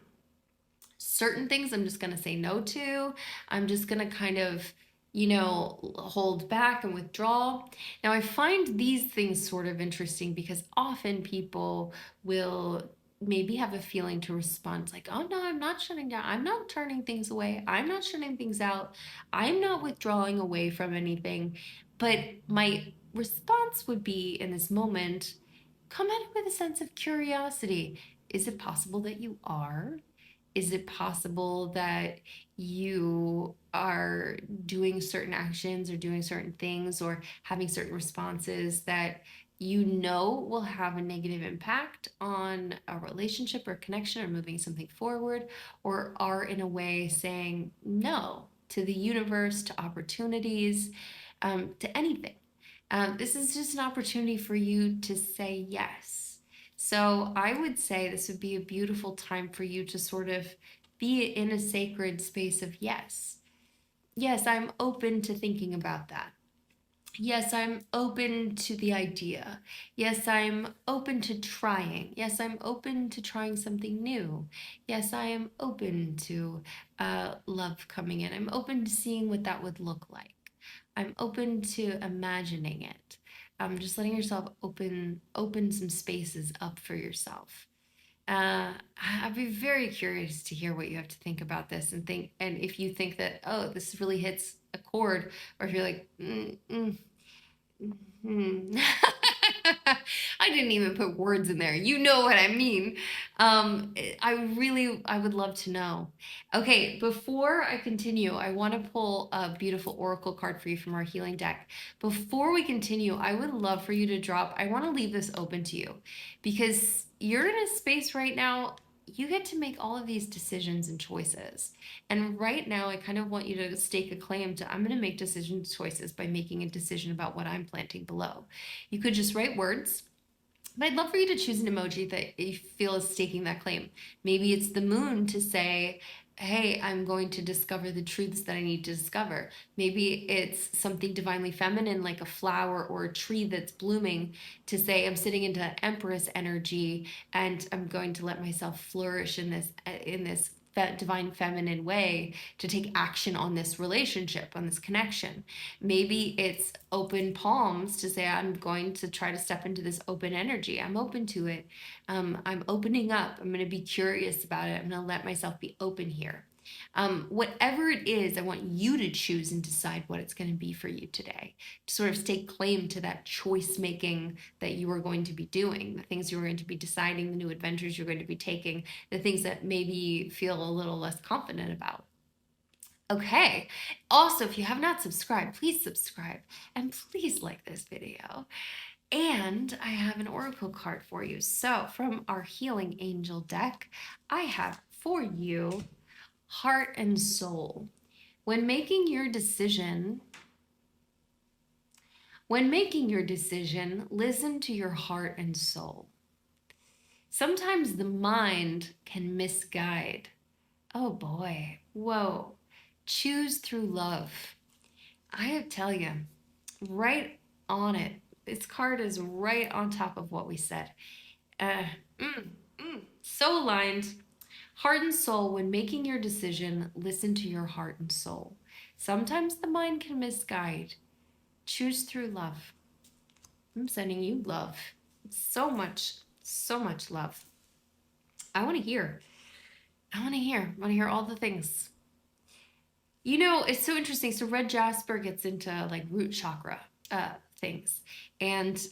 Certain things I'm just going to say no to. I'm just going to kind of, hold back and withdraw. Now, I find these things sort of interesting because often people will maybe have a feeling to respond like, oh no, I'm not shutting down. I'm not turning things away. I'm not shutting things out. I'm not withdrawing away from anything. But my response would be in this moment, come at it with a sense of curiosity. Is it possible that you are? Is it possible that you are doing certain actions or doing certain things or having certain responses that will have a negative impact on a relationship or connection or moving something forward, or are in a way saying no to the universe, to opportunities, to anything? This is just an opportunity for you to say yes. So I would say this would be a beautiful time for you to sort of be in a sacred space of yes. Yes, I'm open to thinking about that. Yes, I'm open to the idea. Yes, I'm open to trying. Yes, I'm open to trying something new. Yes, I am open to love coming in. I'm open to seeing what that would look like. I'm open to imagining it. Just letting yourself open some spaces up for yourself. I'd be very curious to hear what you have to think about this and if you think that, oh, this really hits a chord, or if you're like, Hmm. I didn't even put words in there. You know what I mean. I would love to know. Okay, before I continue, I want to pull a beautiful oracle card for you from our healing deck. Before we continue, I would love for you to drop, I want to leave this open to you because you're in a space right now. You get to make all of these decisions and choices. And right now, I kind of want you to stake a claim to I'm going to make decision choices by making a decision about what I'm planting below. You could just write words, but I'd love for you to choose an emoji that you feel is staking that claim. Maybe it's the moon to say, hey, I'm going to discover the truths that I need to discover. Maybe it's something divinely feminine like a flower or a tree that's blooming to say, I'm sitting into Empress energy and I'm going to let myself flourish in this divine feminine way to take action on this relationship, on this connection. Maybe it's open palms to say, I'm going to try to step into this open energy. I'm open to it. I'm opening up. I'm going to be curious about it. I'm going to let myself be open here. Whatever it is, I want you to choose and decide what it's going to be for you today. To sort of stake claim to that choice making that you are going to be doing, the things you're going to be deciding, the new adventures you're going to be taking, the things that maybe you feel a little less confident about. Okay. Also, if you have not subscribed, please subscribe and please like this video. And I have an oracle card for you. So, from our healing angel deck, I have for you heart and soul. When making your decision, listen to your heart and soul. Sometimes the mind can misguide. Oh boy. Whoa. Choose through love. I tell you, right on it. This card is right on top of what we said. Uh, so aligned. Heart and soul, when making your decision, listen to your heart and soul. Sometimes the mind can misguide. Choose through love. I'm sending you love. So much love. I want to hear. I want to hear. I want to hear all the things. You know, it's so interesting. So red jasper gets into like root chakra things, and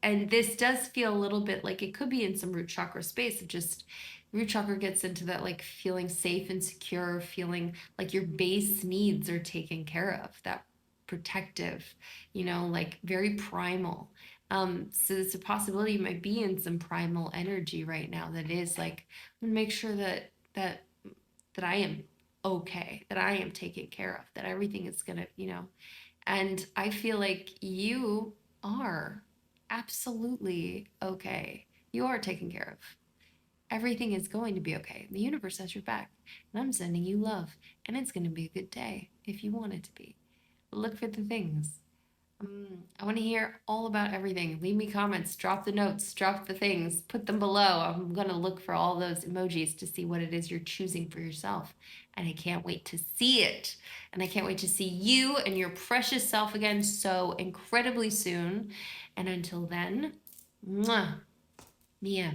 and this does feel a little bit like it could be in some root chakra space of just root chakra gets into that like feeling safe and secure, feeling like your base needs are taken care of, that protective, like very primal. So there's a possibility you might be in some primal energy right now that is like, I'm gonna make sure that I am okay, that I am taken care of, that everything is gonna, and I feel like you are absolutely okay. You are taken care of. Everything is going to be okay. The universe has your back. And I'm sending you love. And it's going to be a good day if you want it to be. Look for the things. I want to hear all about everything. Leave me comments, drop the notes, drop the things, put them below. I'm going to look for all those emojis to see what it is you're choosing for yourself. And I can't wait to see it. And I can't wait to see you and your precious self again so incredibly soon. And until then, mwah, Mia.